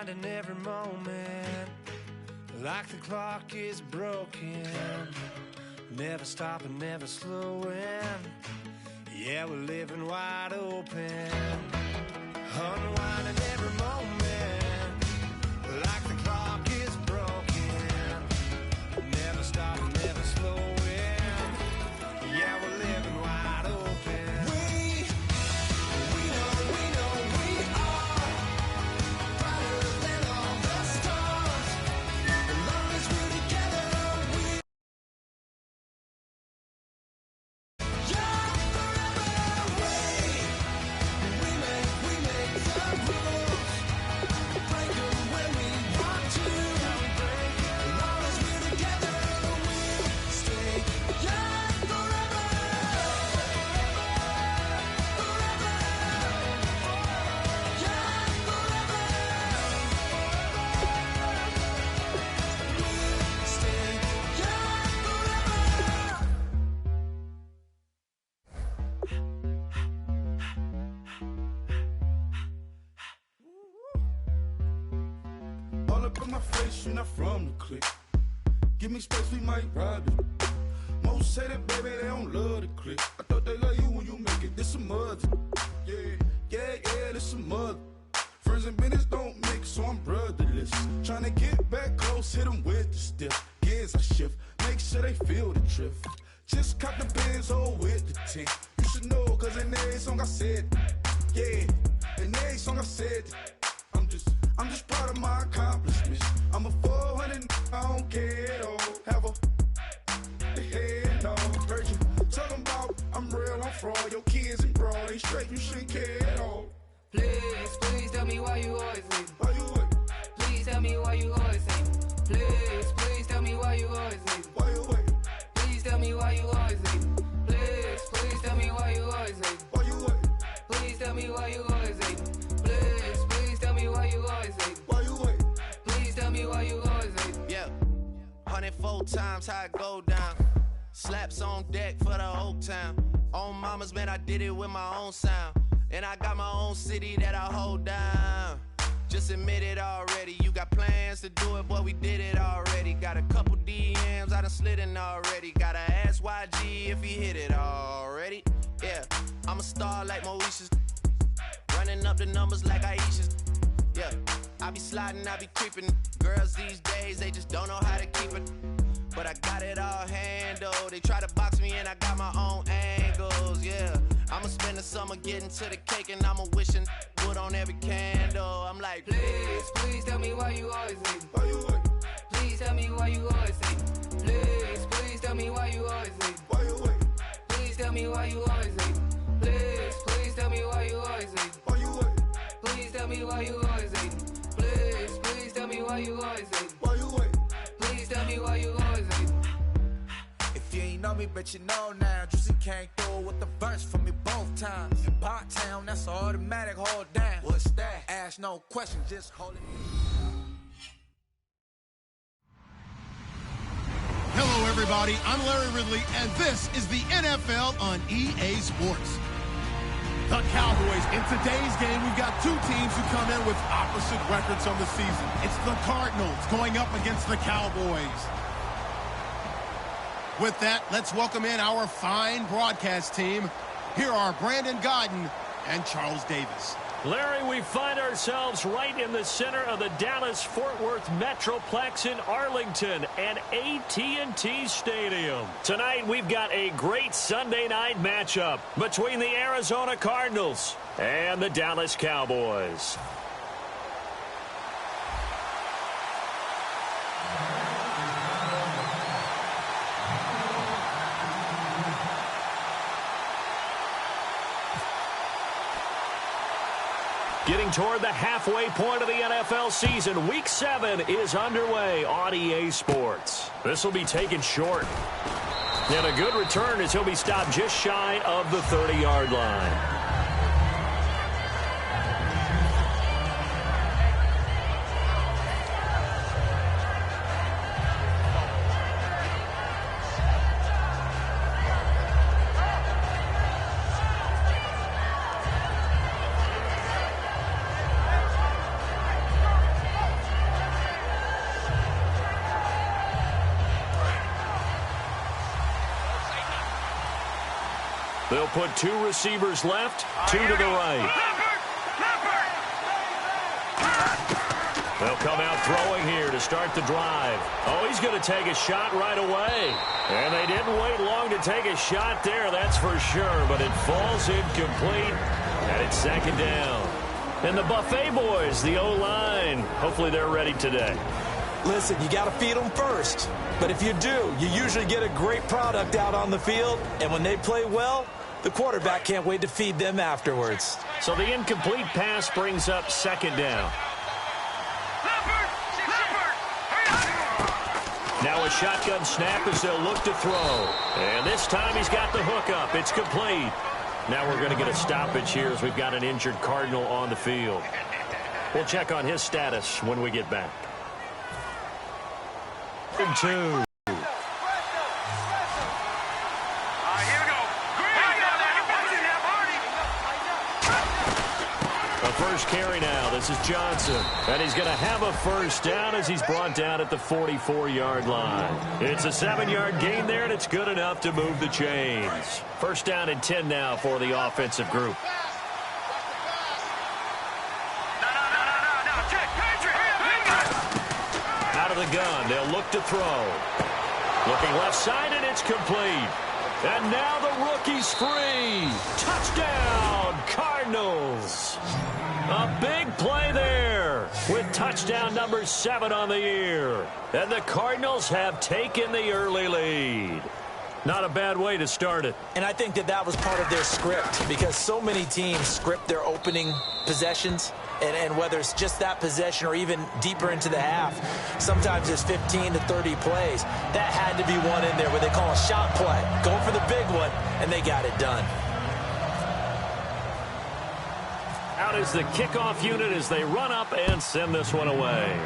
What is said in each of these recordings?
unwinding every moment, like the clock is broken. Never stopping, never slowing. Yeah, we're living wide open. Unwinding every moment, like the clock is broken. Never stopping, never slowing. Yeah, we're living wide open. We know we are brighter than all the stars. As long as we're together, all up in my face, you're not from the clique. Give me space, we might ride it. Most say that, baby, they don't love the clique. I thought they love you when you make it. This some mud. Yeah, this some mud. Friends and business don't mix, so I'm brotherless. Tryna get back close, hit them with the stiff. Gears I shift, make sure they feel the drift. Just cop the Benz, oh, with the tint. You should know, cause in every song I said, yeah, in every song I said, I'm just proud of my accomplishments. I'm a 400, I don't care at all. Have a head on. Heard you talking about I'm real, I'm fraud. Your kids and broad ain't straight, you shouldn't care at all. Please tell me why you always leave. Why you what? Please tell me why you always leave. Please tell me why you always leave. Why you what? Please tell me why you always leave. Please tell me why you always leave. Why you what? Please tell me why you always leave. Please tell me why you always leave. Why you what? Please tell me why you always leave. Yeah, 104 times how it go down. Slaps on deck for the whole town. On mamas, man, I did it with my own sound. And I got my own city that I hold down. Just admit it already. You got plans to do it, boy, we did it already. Got a couple DMs, I done slid in already. Gotta ask YG if he hit it already. Yeah, I'm a star like Moesha's. Running up the numbers like Aisha's. Yeah, I be sliding, I be creeping. Girls these days, they just don't know how to keep it. But I got it all handled. They try to box me in, I got my own angles, yeah. I'ma spend the summer getting to the cake and I'ma wishing wood on every candle. I'm like, Please tell me why you always leave. Why you what? Please tell me why you always leave. Please tell me why you always leave. Why you what? Please tell me why you always leave. Please tell me why you always leave. Why you what? Please tell me why you always leave. Please tell me why you always leave. Why you what? Please tell me why you always leave. If you ain't know me, bet you know now. Juicy came through with the verse for me both times. In Pot Town, that's automatic, hold down. What's that? Ask no question, just hold it. Hello, everybody. I'm Larry Ridley, and this is the NFL on EA Sports. The Cowboys. In today's game, we've got two teams who come in with opposite records on the season. It's the Cardinals going up against the Cowboys. With that, let's welcome in our fine broadcast team. Here are Brandon Godden and Charles Davis. Larry, we find ourselves right in the center of the Dallas-Fort Worth Metroplex in Arlington and AT&T Stadium. Tonight, we've got a great Sunday night matchup between the Arizona Cardinals and the Dallas Cowboys. Getting toward the halfway point of the NFL season, Week 7 is underway on EA Sports. This will be taken short. And a good return as he'll be stopped just shy of the 30-yard line. They'll put 2 receivers left, 2 to the right. They'll come out throwing here to start the drive. Oh, he's going to take a shot right away. And they didn't wait long to take a shot there, that's for sure. But it falls incomplete, and it's second down. And the Buffet boys, the O-line, hopefully they're ready today. Listen, you got to feed them first. But if you do, you usually get a great product out on the field. And when they play well, the quarterback can't wait to feed them afterwards. So the incomplete pass brings up second down. Now a shotgun snap as they'll look to throw. And this time he's got the hook up. It's complete. Now we're going to get a stoppage here as we've got an injured Cardinal on the field. We'll check on his status when we get back. 2. First carry now. This is Johnson. And he's going to have a first down as he's brought down at the 44-yard line. It's a 7-yard gain there, and it's good enough to move the chains. First down and 10 now for the offensive group. Out of the gun. They'll look to throw. Looking left side, and it's complete. And now the rookie's free. Touchdown, Cardinals. A big play there with touchdown number 7 on the year. And the Cardinals have taken the early lead. Not a bad way to start it. And I think that was part of their script, because so many teams script their opening possessions. And whether it's just that possession or even deeper into the half, sometimes there's 15 to 30 plays. That had to be one in there where they call a shot play. Go for the big one, and they got it done. Out is the kickoff unit as they run up and send this one away.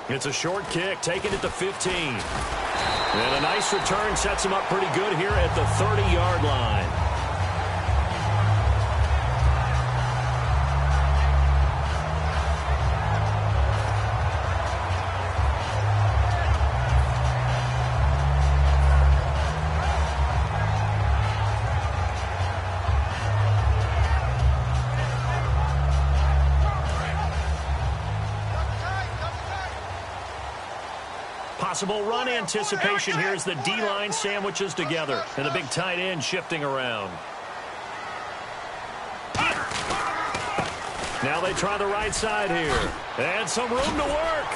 It's a short kick, taken at the 15. And a nice return sets him up pretty good here at the 30-yard line. Possible run anticipation here as the D-line sandwiches together. And the big tight end shifting around. Now they try the right side here. And some room to work.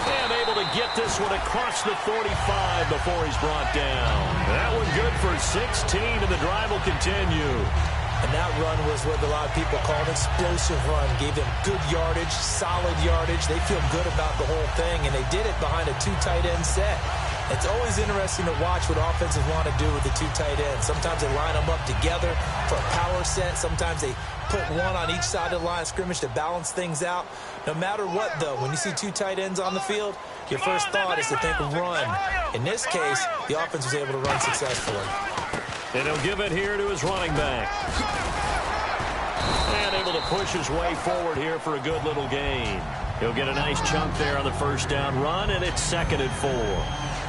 And able to get this one across the 45 before he's brought down. That one good for 16, and the drive will continue. And that run was what a lot of people call an explosive run. Gave them good yardage, solid yardage. They feel good about the whole thing, and they did it behind a 2 tight end set. It's always interesting to watch what offenses want to do with the 2 tight ends. Sometimes they line them up together for a power set. Sometimes they put one on each side of the line of scrimmage to balance things out. No matter what, though, when you see 2 tight ends on the field, your first thought is to think run. In this case, the offense was able to run successfully. And he'll give it here to his running back. And able to push his way forward here for a good little gain. He'll get a nice chunk there on the first down run, and it's 2nd and 4.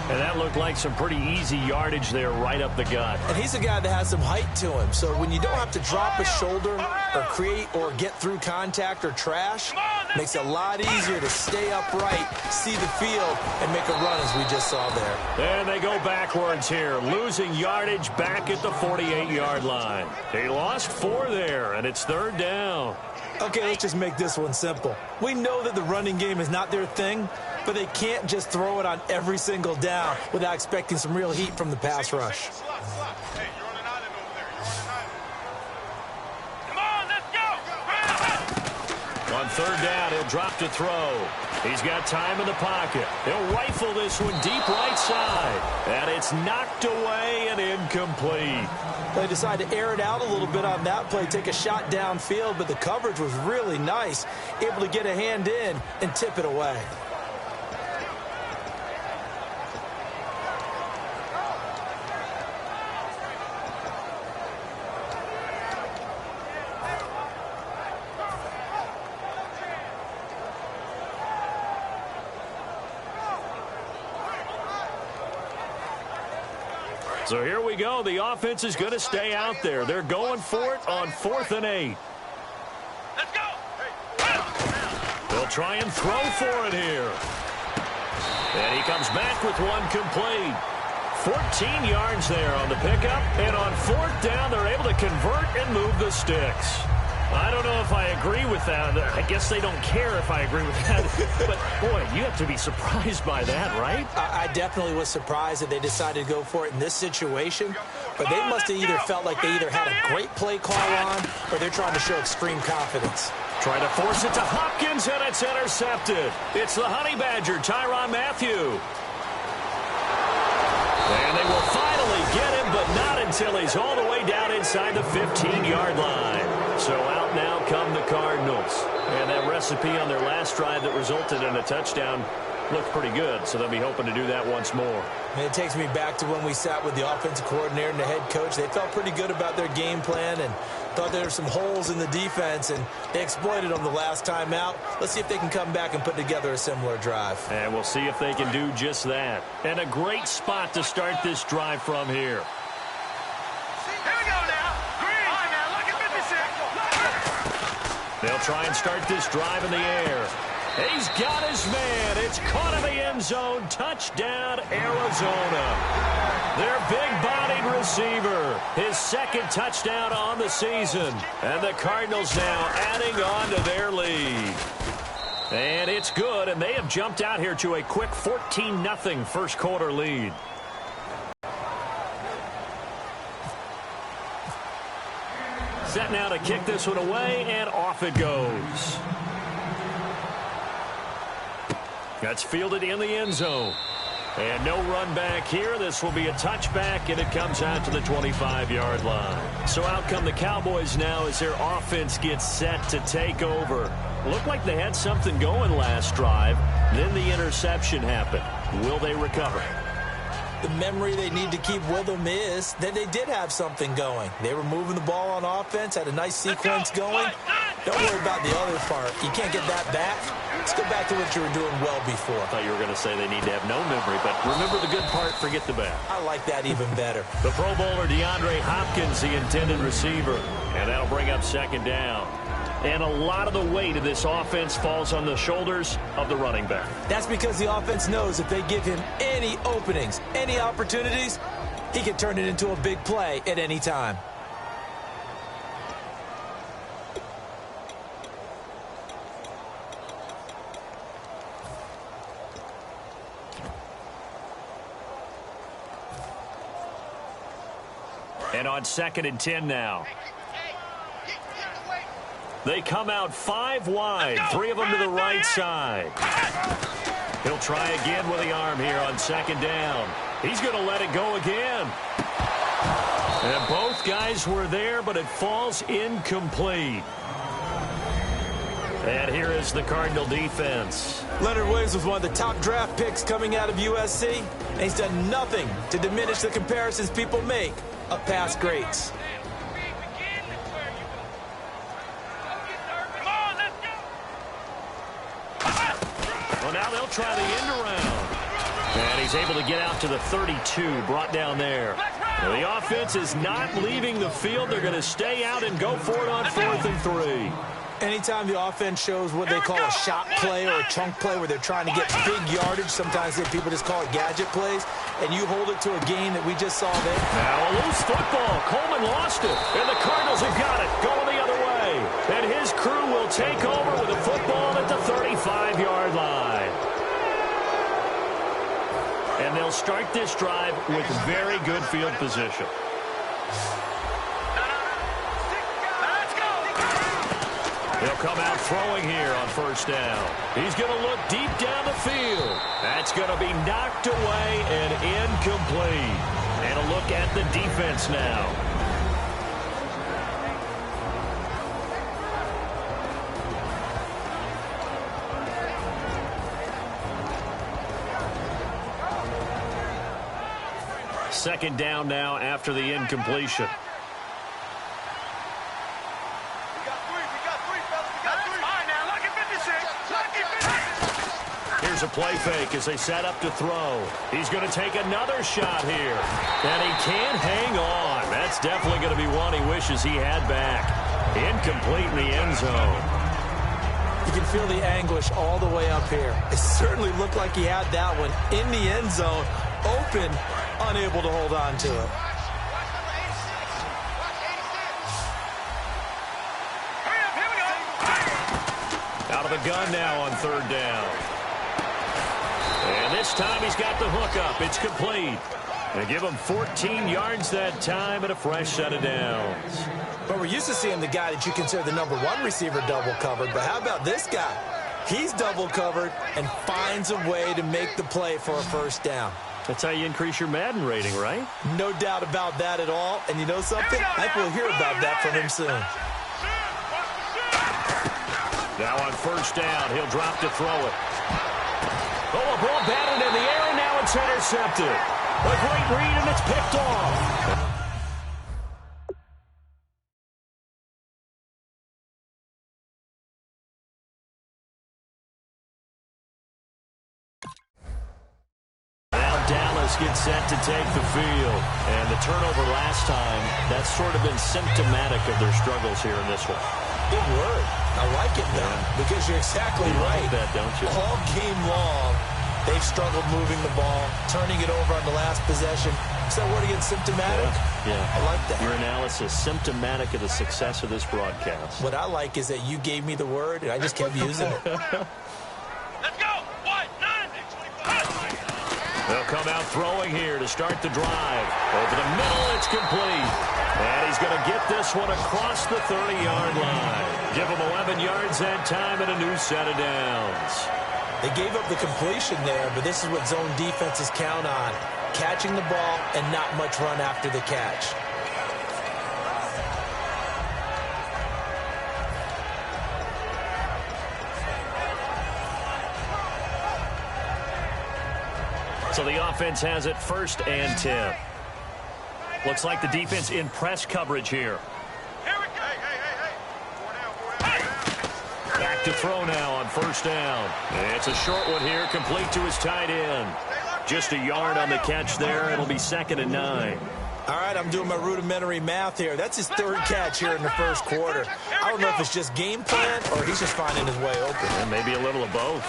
And that looked like some pretty easy yardage there right up the gut. And he's a guy that has some height to him. So when you don't have to drop a shoulder or create or get through contact or trash, makes it a lot easier to stay upright, see the field, and make a run as we just saw there. And they go backwards here, losing yardage back at the 48-yard line. They lost 4 there, and it's 3rd down. Okay, let's just make this one simple. We know that the running game is not their thing, but they can't just throw it on every single down without expecting some real heat from the pass rush. On 3rd down, he'll drop to throw. He's got time in the pocket. He'll rifle this one deep right side. And it's knocked away and incomplete. They decided to air it out a little bit on that play, take a shot downfield, but the coverage was really nice. Able to get a hand in and tip it away. So here we go. The offense is going to stay out there. They're going for it on 4th and 8. Let's go. They'll try and throw for it here. And he comes back with one complete. 14 yards there on the pickup. And on 4th down, they're able to convert and move the sticks. I don't know if I agree with that. I guess they don't care if I agree with that. But, boy, you have to be surprised by that, right? I definitely was surprised that they decided to go for it in this situation. But they must have either felt like they either had a great play call on or they're trying to show extreme confidence. Trying to force it to Hopkins, and it's intercepted. It's the Honey Badger, Tyrann Mathieu. And they will finally get him, but not until he's all the way down inside the 15-yard line. So out now come the Cardinals. And that recipe on their last drive that resulted in a touchdown looked pretty good, so they'll be hoping to do that once more. And it takes me back to when we sat with the offensive coordinator and the head coach. They felt pretty good about their game plan and thought there were some holes in the defense, and they exploited them the last time out. Let's see if they can come back and put together a similar drive. And we'll see if they can do just that. And a great spot to start this drive from here. Here we go now. Green. All right, now, look at 56. They'll try and start this drive in the air. He's got his man. It's caught in the end zone. Touchdown, Arizona. Their big-bodied receiver. His second touchdown on the season. And the Cardinals now adding on to their lead. And it's good, and they have jumped out here to a quick 14-0 first-quarter lead. Set now to kick this one away, and off it goes. That's fielded in the end zone. And no run back here. This will be a touchback, and it comes out to the 25-yard line. So out come the Cowboys now as their offense gets set to take over. Looked like they had something going last drive. Then the interception happened. Will they recover? The memory they need to keep with them is that they did have something going. They were moving the ball on offense, had a nice sequence going. Don't worry about the other part. You can't get that back. Let's go back to what you were doing well before. I thought you were going to say they need to have no memory, but remember the good part, forget the bad. I like that even better. The Pro Bowler DeAndre Hopkins, the intended receiver, and that'll bring up second down. And a lot of the weight of this offense falls on the shoulders of the running back. That's because the offense knows if they give him any openings, any opportunities, he can turn it into a big play at any time. And on 2nd and 10 now. They come out 5 wide, 3 of them to the right side. He'll try again with the arm here on 2nd down. He's going to let it go again. And both guys were there, but it falls incomplete. And here is the Cardinal defense. Leonard Williams was one of the top draft picks coming out of USC, and he's done nothing to diminish the comparisons people make of past greats. Well, now they'll try the end around. And he's able to get out to the 32, brought down there. Well, the offense is not leaving the field. They're going to stay out and go for it on 4th and 3. Anytime the offense shows what they call a shot play or a chunk play where they're trying to get big yardage, sometimes people just call it gadget plays, and you hold it to a game that we just saw there. Now a loose football. Coleman lost it, and the Cardinals have got it, going the other way. And his crew will take over with the football at the 35-yard line. And they'll start this drive with very good field position. He'll come out throwing here on 1st down. He's going to look deep down the field. That's going to be knocked away and incomplete. And a look at the defense now. Second down now after the incompletion. Here's a play fake as they set up to throw. He's going to take another shot here. And he can't hang on. That's definitely going to be one he wishes he had back. Incomplete in the end zone. You can feel the anguish all the way up here. It certainly looked like he had that one in the end zone, open, unable to hold on to it. Out of the gun now on third down. And this time he's got the hook up. It's complete. They give him 14 yards that time and a fresh set of downs. But we're used to seeing the guy that you consider the number one receiver double covered. But how about this guy? He's double covered and finds a way to make the play for a first down. That's how you increase your Madden rating, right? No doubt about that at all. And you know something? I think we'll hear about that from him soon. Now on first down, he'll drop to throw it. Oh, a ball batted in the air, and now it's intercepted. A great read, and it's picked off. Gets set to take the field. And the turnover last time, that's sort of been symptomatic of their struggles here in this one. Good word. I like it, though, because you're exactly right. You like that, don't you? All game long, they've struggled moving the ball, turning it over on the last possession. Is that word again, symptomatic? Yeah. I like that. Your analysis, symptomatic of the success of this broadcast. What I like is that you gave me the word, and I just kept using it. Let's go! 1-9-25. They'll come out throwing here to start the drive. Over the middle, it's complete. And he's going to get this one across the 30-yard line. Give him 11 yards that time and a new set of downs. They gave up the completion there, but this is what zone defenses count on. Catching the ball and not much run after the catch. So the offense has it 1st and 10. Looks like the defense in press coverage here. Back to throw now on first down. It's a short one here, complete to his tight end. Just a yard on the catch there. It'll be 2nd and 9. All right, I'm doing my rudimentary math here. That's his 3rd catch here in the 1st quarter. I don't know if it's just game plan or he's just finding his way open. And maybe a little of both.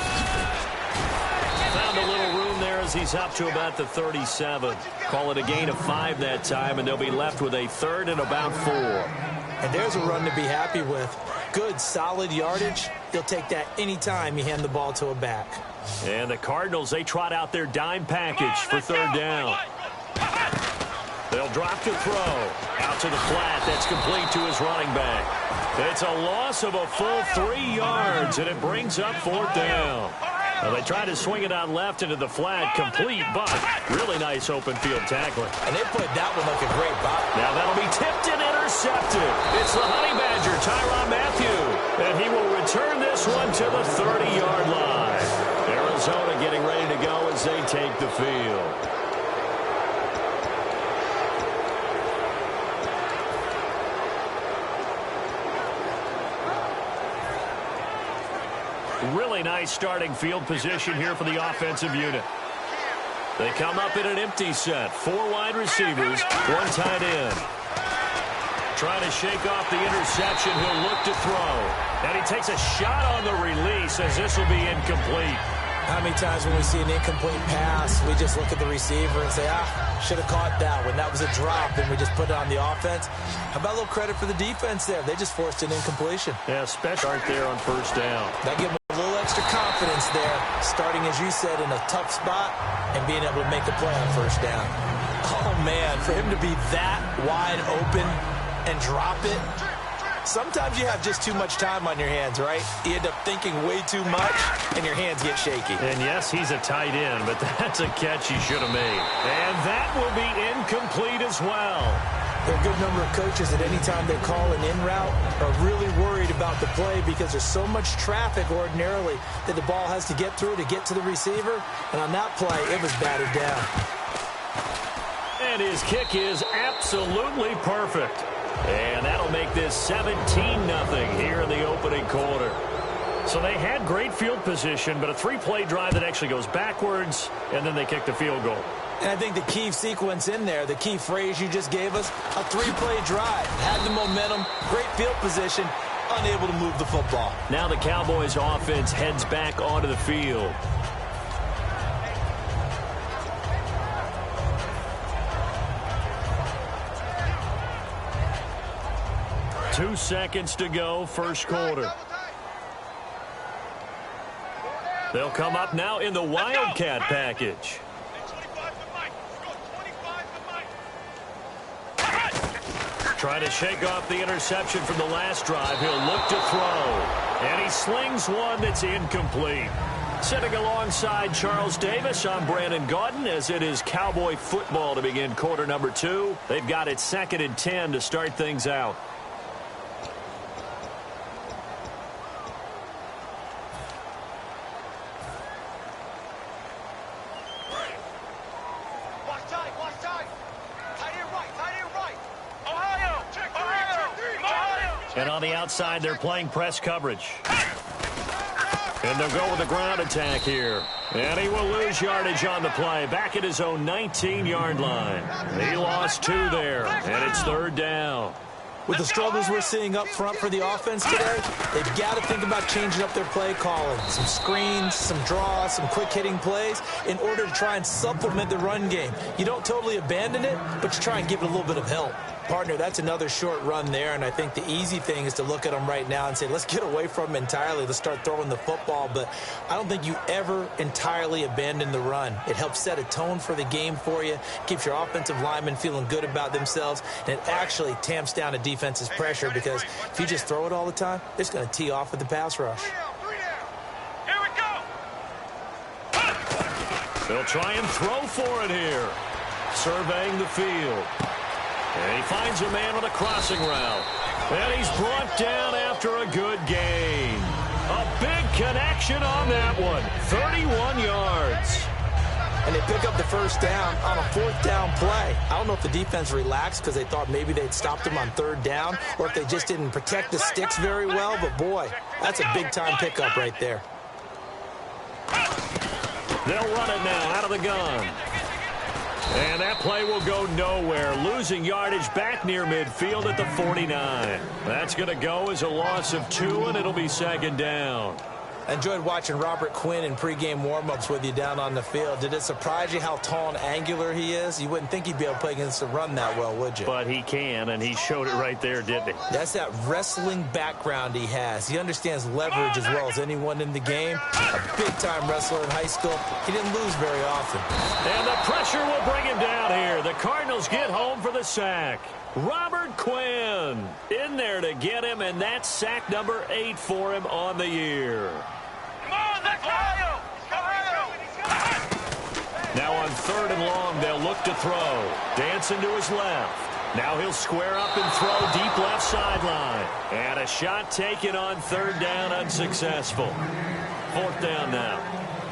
Found a little room there as he's up to about the 37. Call it a gain of 5 that time, and they'll be left with a 3rd and about 4. And there's a run to be happy with. Good, solid yardage. He'll take that anytime you hand the ball to a back. And the Cardinals, they trot out their dime package for 3rd down. They'll drop to throw. Out to the flat. That's complete to his running back. It's a loss of a full 3 yards, and it brings up 4th down. Well, they try to swing it on left into the flat, complete, but really nice open field tackling. And they played that one like a great bot. Now that'll be tipped and intercepted. It's the Honey Badger, Tyrann Mathieu, and he will return this one to the 30-yard line. Arizona getting ready to go as they take the field. Really nice starting field position here for the offensive unit. They come up in an empty set. 4 wide receivers, 1 tight end. Trying to shake off the interception. He'll look to throw. And he takes a shot on the release as this will be incomplete. How many times when we see an incomplete pass, we just look at the receiver and say, should have caught that one. That was a drop, and we just put it on the offense. How about a little credit for the defense there? They just forced an incompletion. Yeah, special right there on first down. That gives them a little extra confidence there, starting, as you said, in a tough spot and being able to make a play on first down. Oh, man, for him to be that wide open and drop it, sometimes you have just too much time on your hands, right? You end up thinking way too much, and your hands get shaky. And yes, he's a tight end, but that's a catch he should have made. And that will be incomplete as well. There are a good number of coaches that any time they call an in route are really worried about the play because there's so much traffic ordinarily that the ball has to get through to get to the receiver. And on that play, it was batted down. And his kick is absolutely perfect. And that'll make this 17-0 here in the opening quarter. So they had great field position, but a three-play drive that actually goes backwards, and then they kick the field goal. And I think the key sequence in there, the key phrase you just gave us, a three-play drive. Had the momentum, great field position, unable to move the football. Now the Cowboys offense heads back onto the field. Two seconds to go, first quarter. They'll come up now in the Wildcat package. Trying to shake off the interception from the last drive. He'll look to throw. And he slings one that's incomplete. Sitting alongside Charles Davis, I'm Brandon Gaudin, as it is Cowboy football to begin quarter number 2. They've got it 2nd and 10 to start things out. And on the outside, they're playing press coverage. And they'll go with a ground attack here. And he will lose yardage on the play. Back at his own 19-yard line. He lost 2 there. And it's 3rd down. With the struggles we're seeing up front for the offense today, they've got to think about changing up their play calling. Some screens, some draws, some quick-hitting plays in order to try and supplement the run game. You don't totally abandon it, but you try and give it a little bit of help. Partner, that's another short run there, and I think the easy thing is to look at them right now and say, let's get away from them entirely. Let's start throwing the football, but I don't think you ever entirely abandon the run. It helps set a tone for the game for you, keeps your offensive linemen feeling good about themselves, and it actually tamps down a defense's pressure because if you just throw it all the time, it's going to tee off with the pass rush. Here we go. They'll try and throw for it here. Surveying the field. And he finds a man on a crossing route. And he's brought down after a good gain. A big connection on that one. 31 yards. And they pick up the first down on a 4th down play. I don't know if the defense relaxed because they thought maybe they'd stopped him on 3rd down or if they just didn't protect the sticks very well. But, boy, that's a big-time pickup right there. They'll run it now out of the gun. And that play will go nowhere. Losing yardage back near midfield at the 49. That's going to go as a loss of 2, and it'll be 2nd down. I enjoyed watching Robert Quinn in pregame warm-ups with you down on the field. Did it surprise you how tall and angular he is? You wouldn't think he'd be able to play against the run that well, would you? But he can, and he showed it right there, didn't he? That's that wrestling background he has. He understands leverage as well as anyone in the game. A big-time wrestler in high school. He didn't lose very often. And the pressure will bring him down here. The Cardinals get home for the sack. Robert Quinn in there to get him, and that's sack number 8 for him on the year. Now on 3rd and long, they'll look to throw. Dancing to his left. Now he'll square up and throw deep left sideline. And a shot taken on 3rd down, unsuccessful. 4th down now.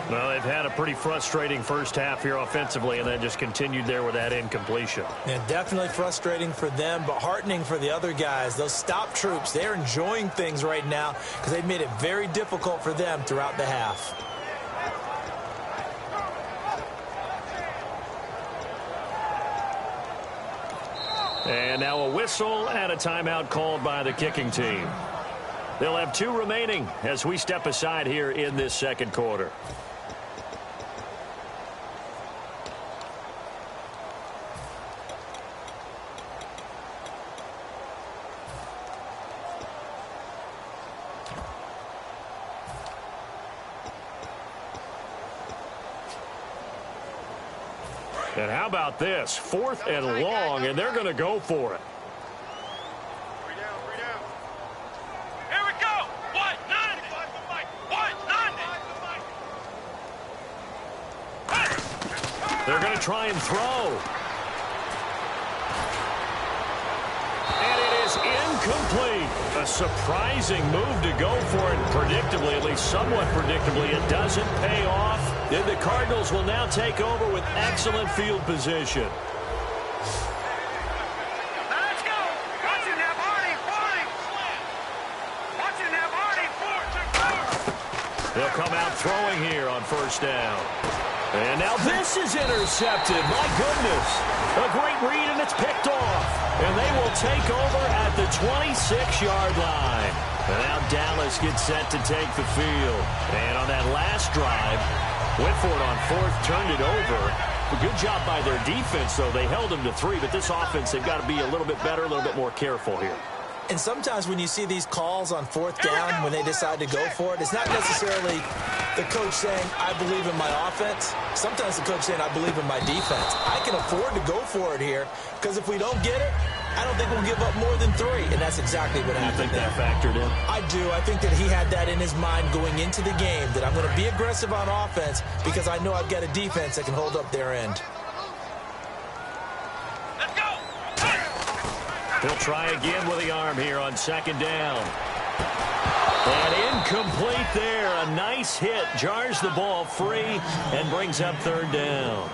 Well, they've had a pretty frustrating first half here offensively, and then just continued there with that incompletion. Yeah, definitely frustrating for them, but heartening for the other guys. Those stop troops, they're enjoying things right now because they've made it very difficult for them throughout the half. And now a whistle and a timeout called by the kicking team. They'll have 2 remaining as we step aside here in this 2nd quarter. And how about this? 4th and long, and they're going to go for it. Here we go. What? None. They're going to try and throw. And it is incomplete. A surprising move to go for it. Predictably, at least somewhat predictably, it doesn't pay off. Then the Cardinals will now take over with excellent field position. Let's go. Watch it now, Hardy. Watch it now, Hardy. 4-2-4. They'll come out throwing here on first down. And now this is intercepted. My goodness. A great read, and it's picked off. And they will take over at the 26-yard line. And now Dallas gets set to take the field. And on that last drive, went for it on fourth, turned it over. A good job by their defense, though. They held them to 3, but this offense, they've got to be a little bit better, a little bit more careful here. And sometimes when you see these calls on fourth down, when they decide to go for it, it's not necessarily the coach saying, I believe in my offense. Sometimes the coach saying, I believe in my defense. I can afford to go for it here, because if we don't get it, I don't think we'll give up more than 3, and that's exactly what happened. You think that factored in? I do. I think that he had that in his mind going into the game, that I'm going to be aggressive on offense because I know I've got a defense that can hold up their end. He'll try again with the arm here on second down. And incomplete there. A nice hit. Jars the ball free and brings up third down.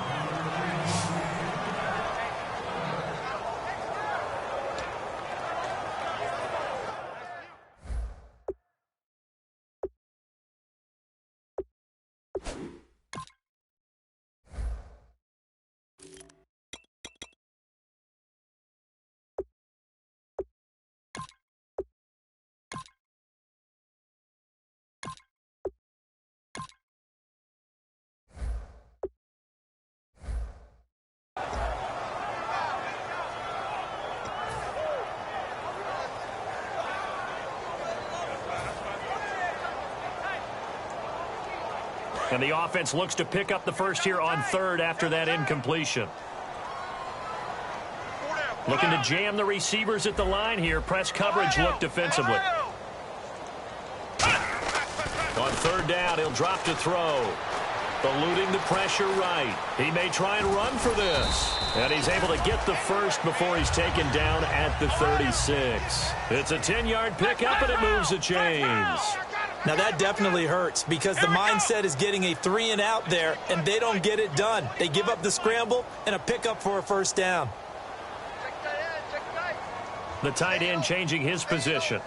And the offense looks to pick up the first here on third after that incompletion. Looking to jam the receivers at the line here. Press coverage look defensively. On third down, he'll drop to throw. Eluding the pressure right. He may try and run for this. And he's able to get the first before he's taken down at the 36. It's a 10-yard pickup, and it moves the chains. Now that definitely hurts because the mindset is getting a 3-and-out there, and they don't get it done. They give up the scramble and a pickup for a first down. The tight end changing his position.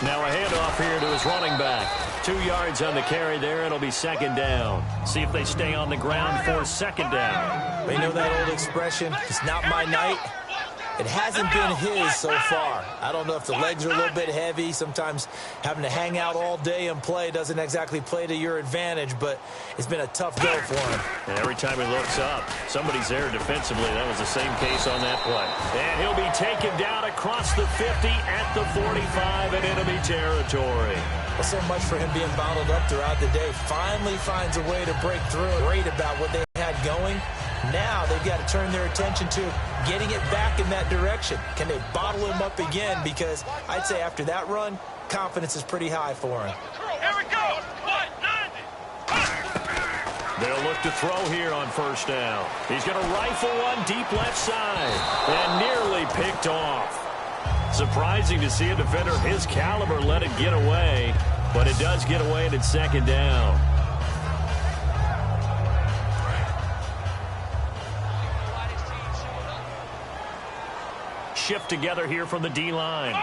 Now a handoff here to his running back. 2 yards on the carry there. It'll be second down. See if they stay on the ground for second down. They know that old expression, it's not my night. It hasn't been his so far. I don't know if the legs are a little bit heavy. Sometimes having to hang out all day and play doesn't exactly play to your advantage, but it's been a tough go for him. And every time he looks up, somebody's there defensively. That was the same case on that play. And he'll be taken down across the 50 at the 45 in enemy territory. Well, so much for him being bottled up throughout the day. Finally finds a way to break through. Great about what they had going. Now they've got to turn their attention to getting it back in that direction. Can they bottle him up again? Because I'd say after that run, confidence is pretty high for him. Here we go. They'll look to throw here on first down. He's going to rifle one deep left side and nearly picked off. Surprising to see a defender of his caliber let it get away, but it does get away and it's second down. Shift together here from the D-line.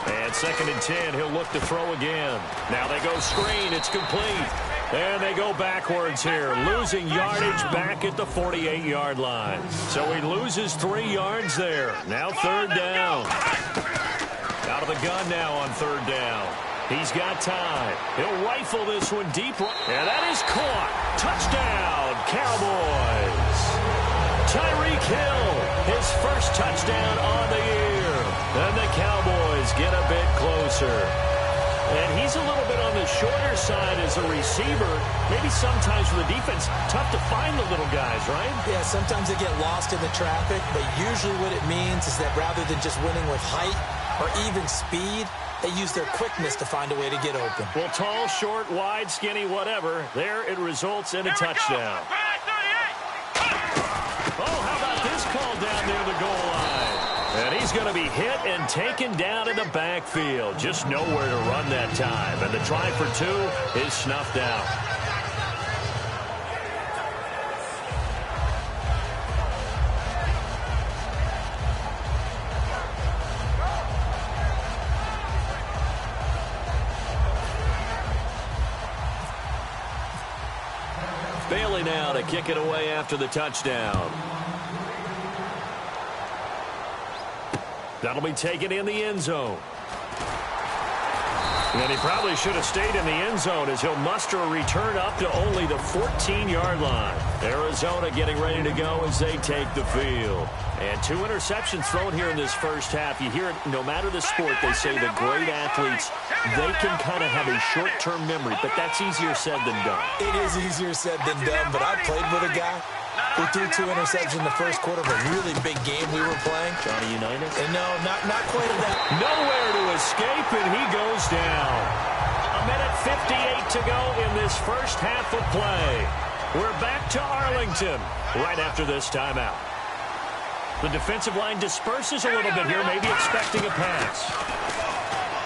And second and 10, he'll look to throw again. Now they go screen, it's complete. And they go backwards here, losing yardage back at the 48-yard line. So he loses 3 yards there. Now third down. Out of the gun now on third down. He's got time. He'll rifle this one deep. And that is caught. Touchdown, Cowboys. Tyreek Hill, his first touchdown on the year. And the Cowboys get a bit closer. And he's a little bit on the shorter side as a receiver. Maybe sometimes for the defense, tough to find the little guys, right? Yeah, sometimes they get lost in the traffic, but usually what it means is that rather than just winning with height or even speed, they use their quickness to find a way to get open. Well, tall, short, wide, skinny, whatever, there it results in a touchdown. Oh, how about this call down near the goal line? And he's going to be hit and taken down in the backfield. Just nowhere to run that time. And the try for 2 is snuffed out. Bailey now to kick it away after the touchdown. That'll be taken in the end zone. And he probably should have stayed in the end zone as he'll muster a return up to only the 14-yard line. Arizona getting ready to go as they take the field. And 2 interceptions thrown here in this first half. You hear it, no matter the sport, they say the great athletes, they can kind of have a short-term memory, but that's easier said than done. It is easier said than done, but I played with a guy who threw 2 interceptions in the first quarter of a really big game we were playing. Johnny Unitas? And no, not quite of that. Nowhere to escape, and he goes down. 1:58 to go in this first half of play. We're back to Arlington right after this timeout. The defensive line disperses a little bit here, maybe expecting a pass.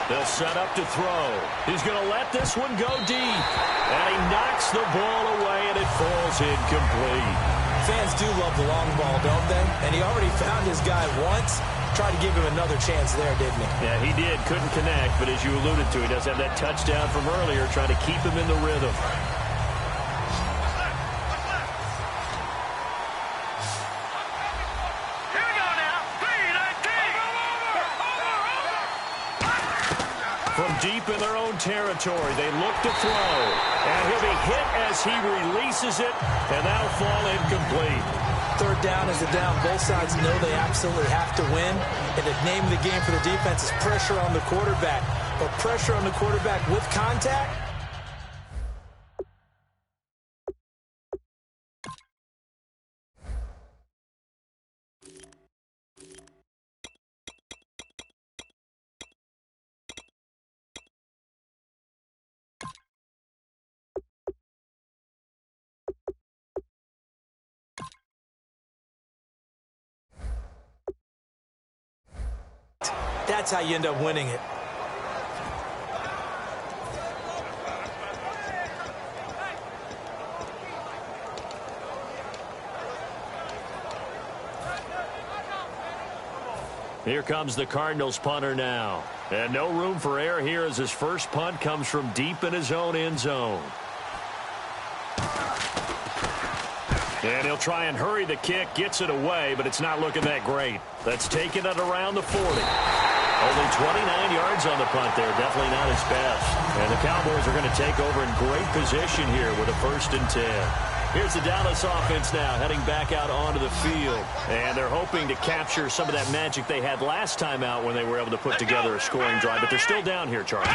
They'll set up to throw. He's going to let this one go deep. And he knocks the ball away, and it falls incomplete. Fans do love the long ball, don't they? And he already found his guy once. Tried to give him another chance there, didn't he? Yeah, he did. Couldn't connect, but as you alluded to, he does have that touchdown from earlier, trying to keep him in the rhythm. From deep in their own territory, they look to throw. And he'll be hit as he releases it, and that'll fall incomplete. Third down is a down. Both sides know they absolutely have to win. And the name of the game for the defense is pressure on the quarterback. But pressure on the quarterback with contact, that's how you end up winning it. Here comes the Cardinals punter now. And no room for error here as his first punt comes from deep in his own end zone. And he'll try and hurry the kick, gets it away, but it's not looking that great. That's taken it around the 40. Only 29 yards on the punt there. Definitely not his best. And the Cowboys are going to take over in great position here with a 1st and 10. Here's the Dallas offense now heading back out onto the field. And they're hoping to capture some of that magic they had last time out when they were able to put together a scoring drive. But they're still down here, Charles.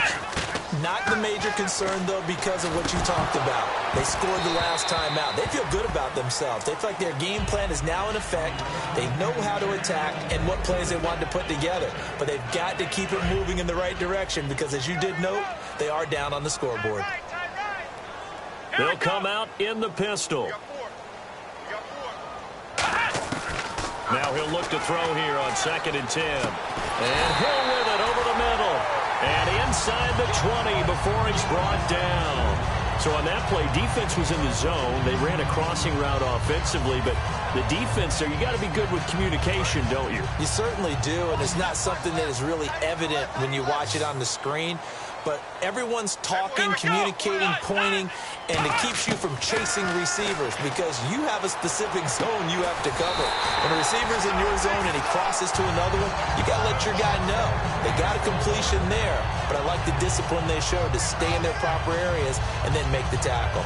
Not the major concern, though, because of what you talked about. They scored the last time out. They feel good about themselves. They feel like their game plan is now in effect. They know how to attack and what plays they want to put together. But they've got to keep it moving in the right direction because, as you did note, they are down on the scoreboard. They'll come out in the pistol. Now he'll look to throw here on 2nd and 10. And Hill with it over the middle. And inside the 20 before he's brought down. So on that play, defense was in the zone. They ran a crossing route offensively, but the defense there, you got to be good with communication, don't you? You certainly do, and it's not something that is really evident when you watch it on the screen. But everyone's talking, communicating, pointing, and it keeps you from chasing receivers because you have a specific zone you have to cover. When a receiver's in your zone and he crosses to another one, you got to let your guy know. They got a completion there, but I like the discipline they showed to stay in their proper areas and then make the tackle.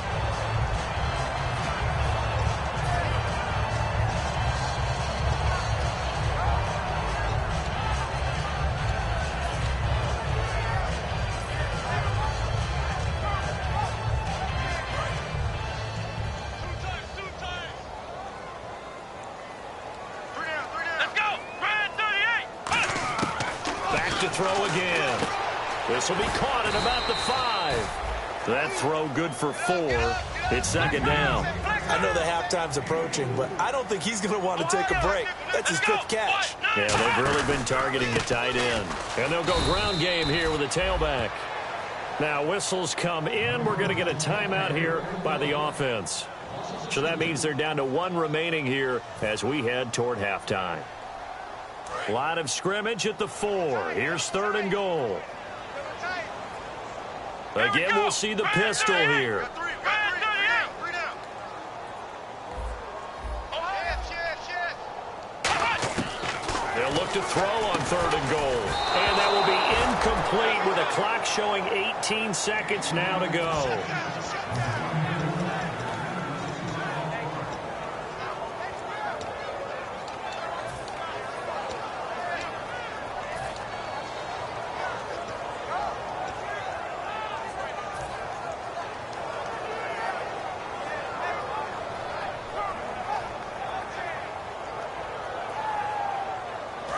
Throw again. This will be caught at about the 5. That throw good for 4. It's 2nd down. I know the halftime's approaching, but I don't think he's going to want to take a break. That's his 5th catch. Yeah, they've really been targeting the tight end. And they'll go ground game here with a tailback. Now whistles come in. We're going to get a timeout here by the offense. So that means they're down to 1 remaining here as we head toward halftime. Line of scrimmage at the 4. Here's 3rd and goal. Again, we'll see the pistol here. They'll look to throw on 3rd and goal. And that will be incomplete with a clock showing 18 seconds now to go.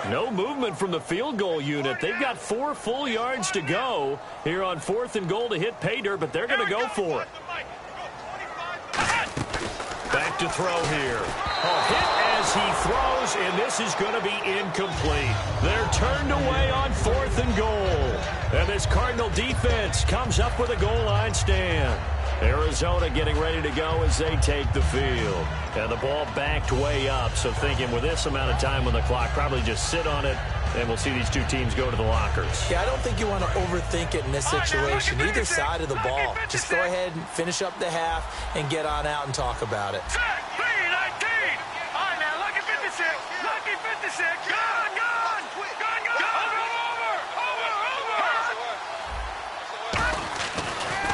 No movement from the field goal unit. They've got 4 full yards to go here on 4th and goal to hit pay dirt, but they're going to go for it. Back to throw here. Hit as he throws, and this is going to be incomplete. They're turned away on 4th and goal. And this Cardinal defense comes up with a goal line stand. Arizona getting ready to go as they take the field. And the ball backed way up, so thinking with this amount of time on the clock, probably just sit on it, and we'll see these two teams go to the lockers. Yeah, I don't think you want to overthink it in this situation. Either side of the ball. Just go ahead and finish up the half and get on out and talk about it. Check, 3-19. All right, now, lucky 56. Lucky 56. Gone, gone. Gone, gone.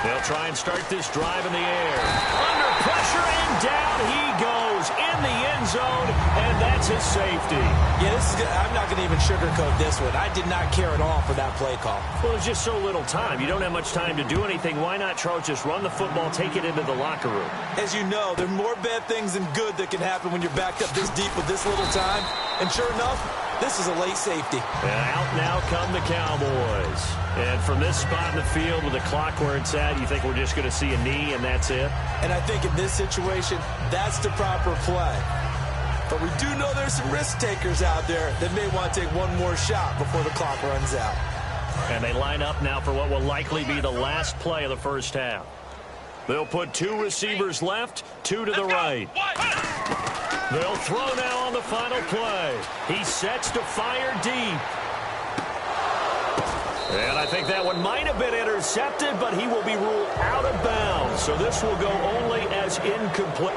They'll try and start this drive in the air. Under pressure, and down he goes in the end zone, and that's his safety. Yeah, this is good. I'm not going to even sugarcoat this one. I did not care at all for that play call. Well, there's just so little time. You don't have much time to do anything. Why not, Charles, just run the football, take it into the locker room? As you know, there are more bad things than good that can happen when you're backed up this deep with this little time. And sure enough, this is a late safety. And out now come the Cowboys. And from this spot in the field with the clock where it's at, you think we're just going to see a knee and that's it? And I think in this situation, that's the proper play. But we do know there's some risk takers out there that may want to take one more shot before the clock runs out. And they line up now for what will likely be the last play of the first half. They'll put 2 receivers left, 2 to the right. They'll throw now on the final play. He sets to fire deep. And I think that one might have been intercepted, but he will be ruled out of bounds. So this will go only as incomplete.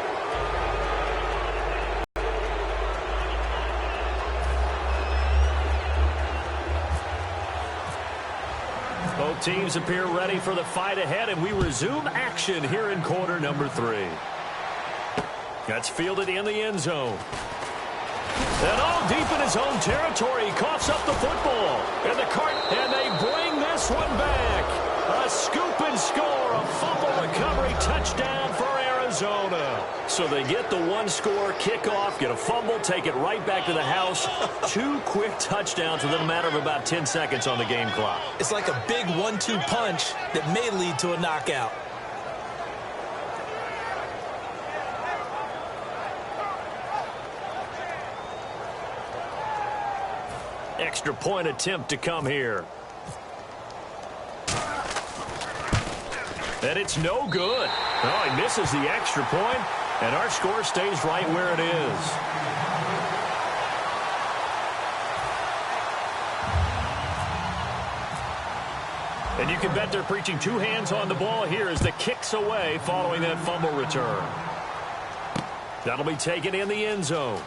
Both teams appear ready for the fight ahead, and we resume action here in quarter number 3. That's fielded in the end zone. And all deep in his own territory, he coughs up the football. And they bring this one back. A scoop and score, a fumble recovery touchdown for Arizona. So they get the 1-score kickoff, get a fumble, take it right back to the house. 2 quick touchdowns within a matter of about 10 seconds on the game clock. It's like a big 1-2 punch that may lead to a knockout. Extra point attempt to come here. And it's no good. Oh, he misses the extra point, and our score stays right where it is. And you can bet they're preaching 2 hands on the ball here as the kick's away following that fumble return. That'll be taken in the end zone.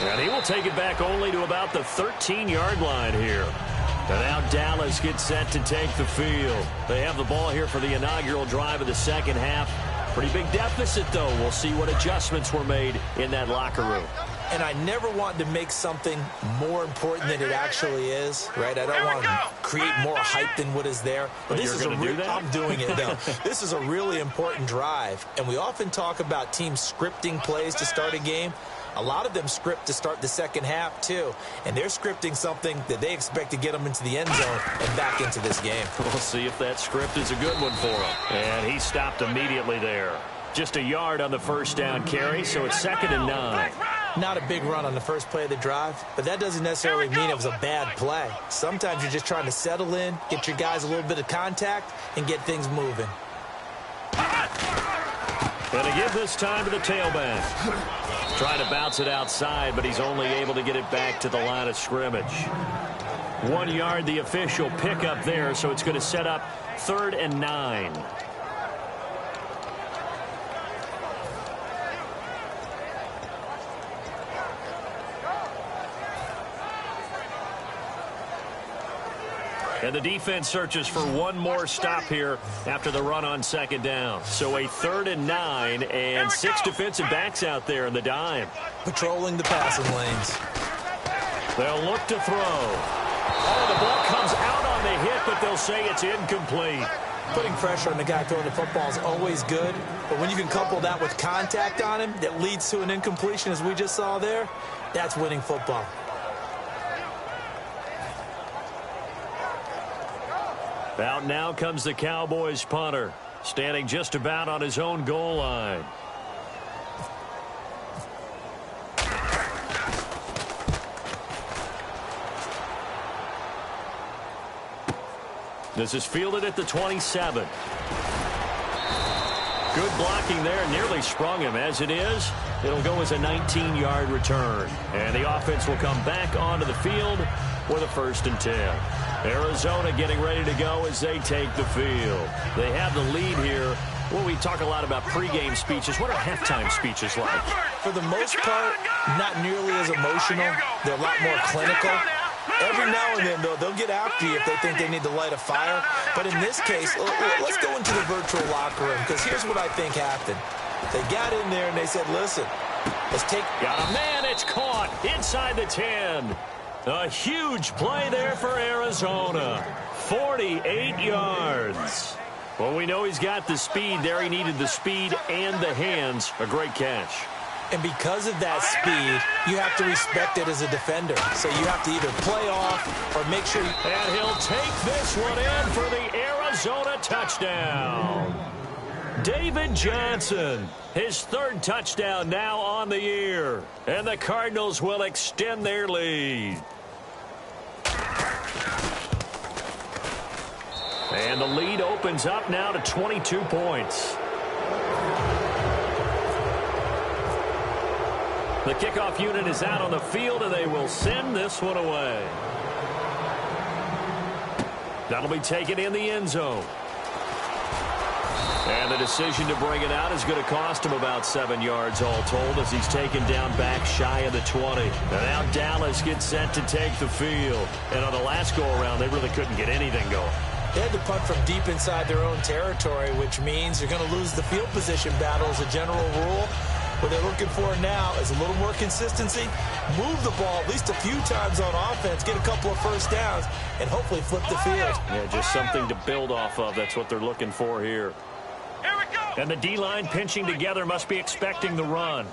And he will take it back only to about the 13-yard line here. And now Dallas gets set to take the field. They have the ball here for the inaugural drive of the second half. Pretty big deficit, though. We'll see what adjustments were made in that locker room. And I never want to make something more important than it actually is, right? I don't want to create more hype than what is there. But this is do that? I'm doing it, though. This is a really important drive. And we often talk about teams scripting plays to start a game. A lot of them script to start the second half, too. And they're scripting something that they expect to get them into the end zone and back into this game. We'll see if that script is a good one for him. And he stopped immediately there. Just a yard on the first down carry, so it's 2nd and 9. Not a big run on the first play of the drive, but that doesn't necessarily mean it was a bad play. Sometimes you're just trying to settle in, get your guys a little bit of contact, and get things moving. And to give this time to the tailback. Trying to bounce it outside, but he's only able to get it back to the line of scrimmage. 1 yard, the official pickup there, so it's going to set up 3rd and 9. And the defense searches for one more stop here after the run on second down. So a 3rd and 9 and 6 defensive backs out there in the dime. Patrolling the passing lanes. They'll look to throw. Oh, the ball comes out on the hit, but they'll say it's incomplete. Putting pressure on the guy throwing the football is always good, but when you can couple that with contact on him that leads to an incompletion, as we just saw there, that's winning football. Out now comes the Cowboys punter, standing just about on his own goal line. This is fielded at the 27. Good blocking there, nearly sprung him. As it is, it'll go as a 19-yard return. And the offense will come back onto the field with a 1st and 10. Arizona getting ready to go as they take the field. They have the lead here. Well, we talk a lot about pregame speeches. What are halftime speeches like? For the most part, not nearly as emotional. They're a lot more clinical. Every now and then, though, they'll get after you if they think they need to light a fire. But in this case, let's go into the virtual locker room, because here's what I think happened. They got in there and they said, listen, let's take... Got a man, it's caught inside the 10. A huge play there for Arizona. 48 yards. Well, we know he's got the speed there. He needed the speed and the hands. A great catch. And because of that speed, you have to respect it as a defender. So you have to either play off or make sure... And he'll take this one in for the Arizona touchdown. David Johnson, his 3rd touchdown now on the year. And the Cardinals will extend their lead. And the lead opens up now to 22 points. The kickoff unit is out on the field, and they will send this one away. That'll be taken in the end zone. And the decision to bring it out is going to cost him about 7 yards all told, as he's taken down back shy of the 20. And now Dallas gets set to take the field. And on the last go-around, they really couldn't get anything going. They had to punt from deep inside their own territory, which means you're going to lose the field position battle as a general rule. What they're looking for now is a little more consistency, move the ball at least a few times on offense, get a couple of 1st downs, and hopefully flip the field. Yeah, just something to build off of. That's what they're looking for here. Here we go. And the D-line pinching together must be expecting the run.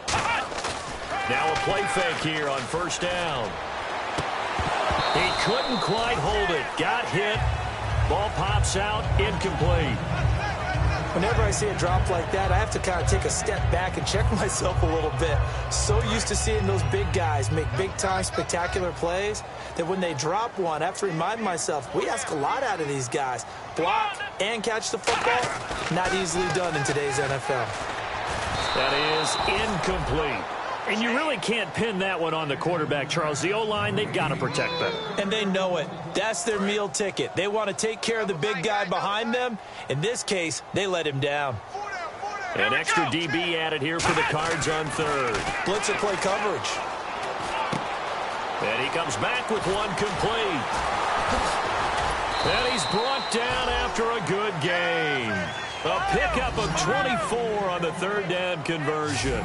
Now a play fake here on 1st down. He couldn't quite hold it. Got hit. Ball pops out. Incomplete. Whenever I see a drop like that, I have to kind of take a step back and check myself a little bit. So used to seeing those big guys make big-time spectacular plays that when they drop one, I have to remind myself, we ask a lot out of these guys. Block and catch the football, not easily done in today's NFL. That is incomplete. And you really can't pin that one on the quarterback, Charles. The O-line, they've got to protect better. And they know it. That's their meal ticket. They want to take care of the big guy behind them. In this case, they let him down. An extra DB added here for the Cards on 3rd. Blitzer play coverage. And he comes back with one complete. And he's brought down after a good game. A pickup of 24 on the 3rd down conversion.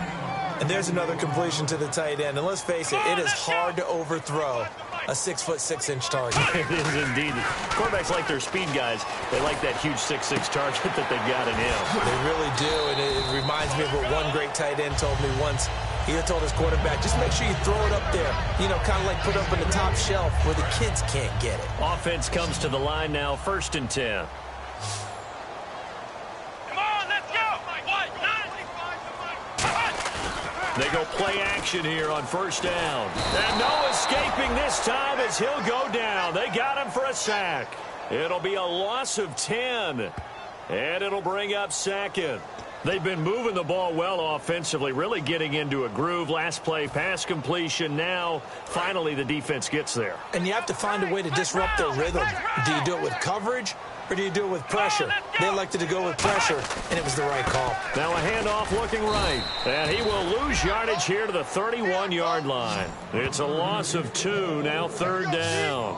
And there's another completion to the tight end. And let's face it, it is hard to overthrow a 6'6" target. It is indeed. Quarterbacks like their speed guys. They like that huge 6'6" target that they've got in him. They really do, and it reminds me of what one great tight end told me once. He told his quarterback, just make sure you throw it up there. You know, kind of like put up on the top shelf where the kids can't get it. Offense comes to the line now, 1st and 10. They go play action here on 1st down. And no escaping this time as he'll go down. They got him for a sack. It'll be a loss of 10. And it'll bring up 2nd. They've been moving the ball well offensively, really getting into a groove. Last play, pass completion. Now, finally, the defense gets there. And you have to find a way to disrupt their rhythm. Do you do it with coverage, or do you do it with pressure? They elected to go with pressure, and it was the right call. Now a handoff looking right. And he will lose yardage here to the 31-yard line. It's a loss of 2, now 3rd down.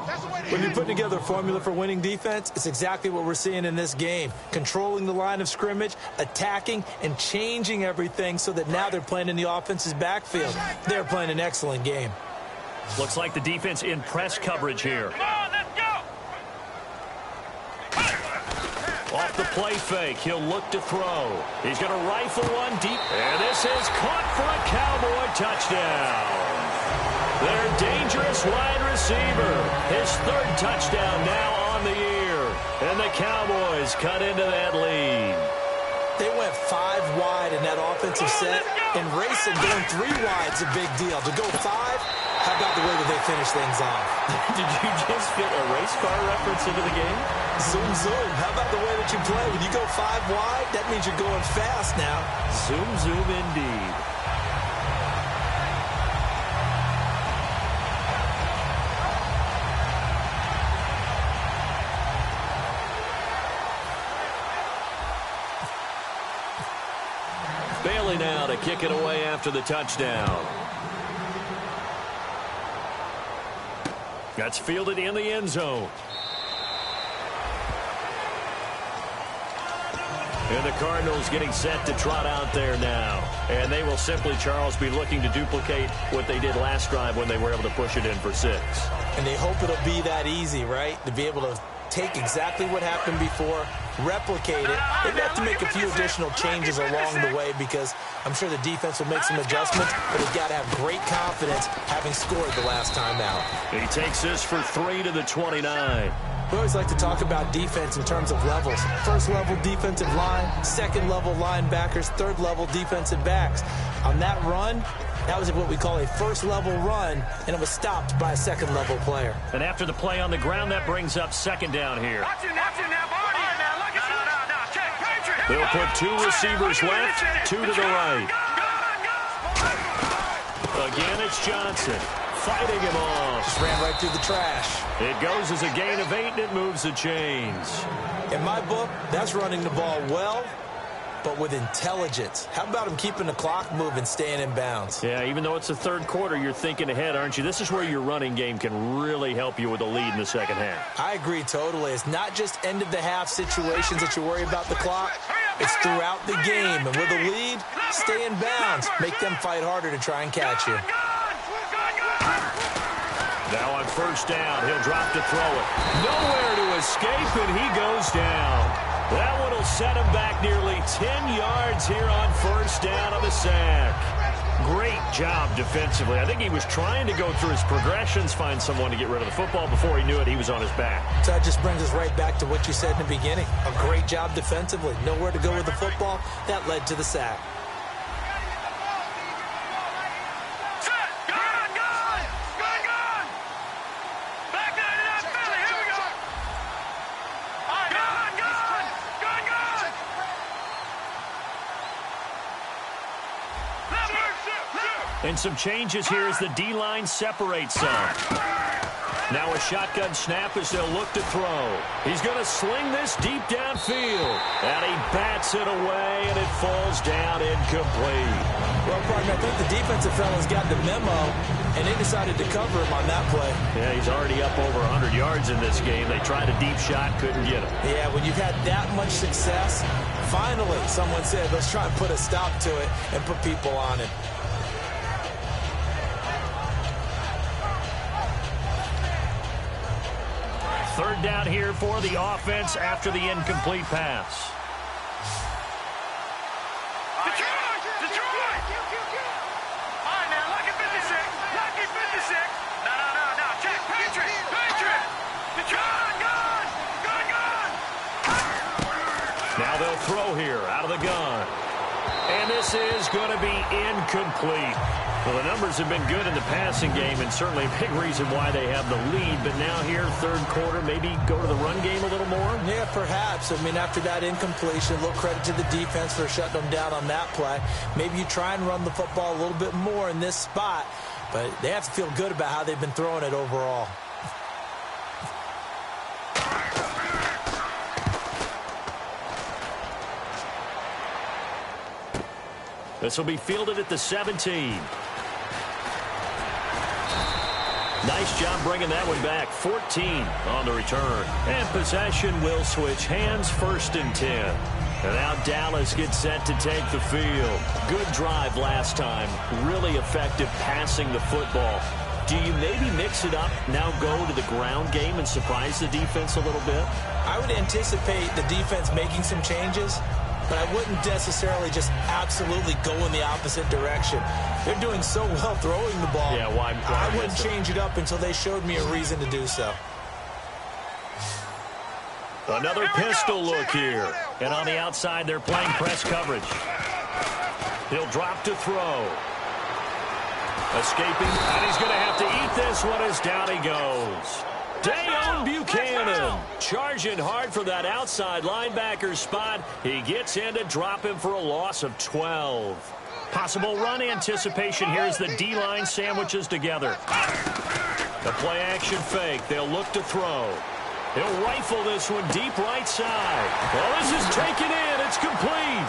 When you're putting together a formula for winning defense, it's exactly what we're seeing in this game. Controlling the line of scrimmage, attacking, and changing everything so that now they're playing in the offense's backfield. They're playing an excellent game. Looks like the defense in press coverage here. Off the play fake, he'll look to throw. He's going to rifle one deep. And this is caught for a Cowboy touchdown. Their dangerous wide receiver. His 3rd touchdown now on the year. And the Cowboys cut into that lead. They went 5 wide in that offensive set. And racing going 3 wide is a big deal. To go 5, how about the way that they finish things off? Did you just fit a race car reference into the game? Zoom, zoom. How about the way that you play? When you go 5 wide, that means you're going fast now. Zoom, zoom indeed. Bailey now to kick it away after the touchdown. That's fielded in the end zone. And the Cardinals getting set to trot out there now. And they will simply, Charles, be looking to duplicate what they did last drive when they were able to push it in for 6. And they hope it'll be that easy, right? To be able to take exactly what happened before, replicate it. They've got to make a few additional changes along the way because I'm sure the defense will make some adjustments, but they've got to have great confidence having scored the last time out. He takes this for 3 to the 29. We always like to talk about defense in terms of levels. First level defensive line, second level linebackers, third level defensive backs. On that run, that was what we call a first level run, and it was stopped by a second level player. And after the play on the ground, that brings up 2nd down here. They'll put 2 receivers left, 2 to the right. Again, it's Johnson. Fighting him off. Just ran right through the trash. It goes as a gain of 8, and it moves the chains. In my book, that's running the ball well, but with intelligence. How about him keeping the clock moving, staying in bounds? Yeah, even though it's the 3rd quarter, you're thinking ahead, aren't you? This is where your running game can really help you with a lead in the 2nd half. I agree totally. It's not just end-of-the-half situations that you worry about the clock. It's throughout the game. And with a lead, stay in bounds. Make them fight harder to try and catch you. Now on 1st down, he'll drop to throw it. Nowhere to escape, and he goes down. That one will set him back nearly 10 yards here on 1st down on the sack. Great job defensively. I think he was trying to go through his progressions, find someone to get rid of the football. Before he knew it, he was on his back. So that just brings us right back to what you said in the beginning. A great job defensively. Nowhere to go with the football. That led to the sack. And some changes here as the D-line separates some. Now a shotgun snap as they'll look to throw. He's going to sling this deep downfield. And he bats it away, and it falls down incomplete. Well, partner, I think the defensive fellas got the memo, and they decided to cover him on that play. Yeah, he's already up over 100 yards in this game. They tried a deep shot, couldn't get him. Yeah, when you've had that much success, finally someone said, let's try and put a stop to it and put people on it. Third down here for the offense after the incomplete pass. Detroit! All right, now, lucky 56. Lucky 56. No. Check. Patriot. Detroit, gun. Now they'll throw here out of the gun. And this is going to be incomplete. Well, the numbers have been good in the passing game, and certainly a big reason why they have the lead. But now here, 3rd quarter, maybe go to the run game a little more? Yeah, perhaps. I mean, after that incompletion, a little credit to the defense for shutting them down on that play. Maybe you try and run the football a little bit more in this spot, but they have to feel good about how they've been throwing it overall. This will be fielded at the 17. Nice job bringing that one back. 14 on the return. And possession will switch hands, 1st and 10. And now Dallas gets set to take the field. Good drive last time. Really effective passing the football. Do you maybe mix it up, now go to the ground game and surprise the defense a little bit? I would anticipate the defense making some changes, but I wouldn't necessarily just absolutely go in the opposite direction. They're doing so well throwing the ball. Yeah, why I wouldn't change it up until they showed me a reason to do so. Another pistol look here. And on the outside, they're playing press coverage. He'll drop to throw. Escaping, and he's going to have to eat this one as down he goes. Dayon Buchanan charging hard for that outside linebacker spot. He gets in to drop him for a loss of 12. Possible run anticipation here as the D-line sandwiches together. The play action fake. They'll look to throw. He'll rifle this one deep right side. Well, this is taken in. It's complete.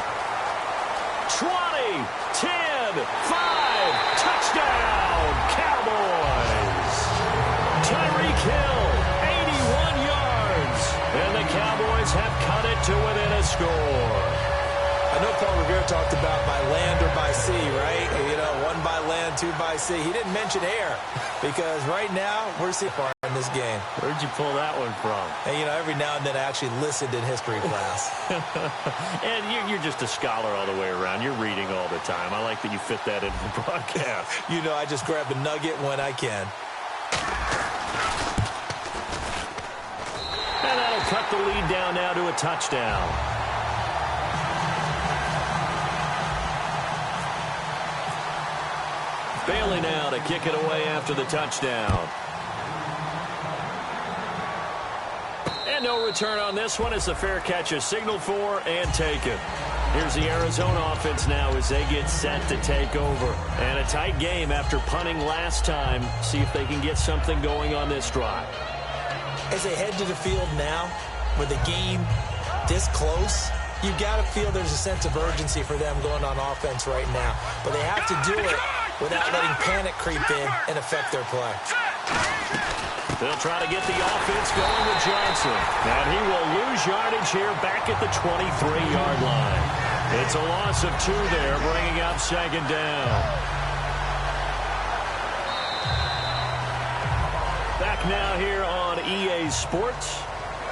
20, 10, 5, touchdown, Cowboys. Tyreek Hill, 81 yards. And the Cowboys have cut it to within a score. I know Paul Revere talked about by land or by sea, right? You know, 1 by land, 2 by sea. He didn't mention air because right now we're seeing far in this game. Where'd you pull that one from? And, you know, every now and then I actually listened in history class. And you're just a scholar all the way around. You're reading all the time. I like that you fit that into the broadcast. You know, I just grab a nugget when I can. And that'll cut the lead down now to a touchdown. Bailey now to kick it away after the touchdown. And no return on this one as the fair catch is signaled for and taken. Here's the Arizona offense now as they get set to take over. And a tight game after punting last time. See if they can get something going on this drive. As they head to the field now, with the game this close, you got to feel there's a sense of urgency for them going on offense right now. But they have to do it without letting panic creep in and affect their play. They'll try to get the offense going with Johnson. And he will lose yardage here back at the 23-yard line. It's a loss of 2 there, bringing up 2nd down. Back now here on EA Sports.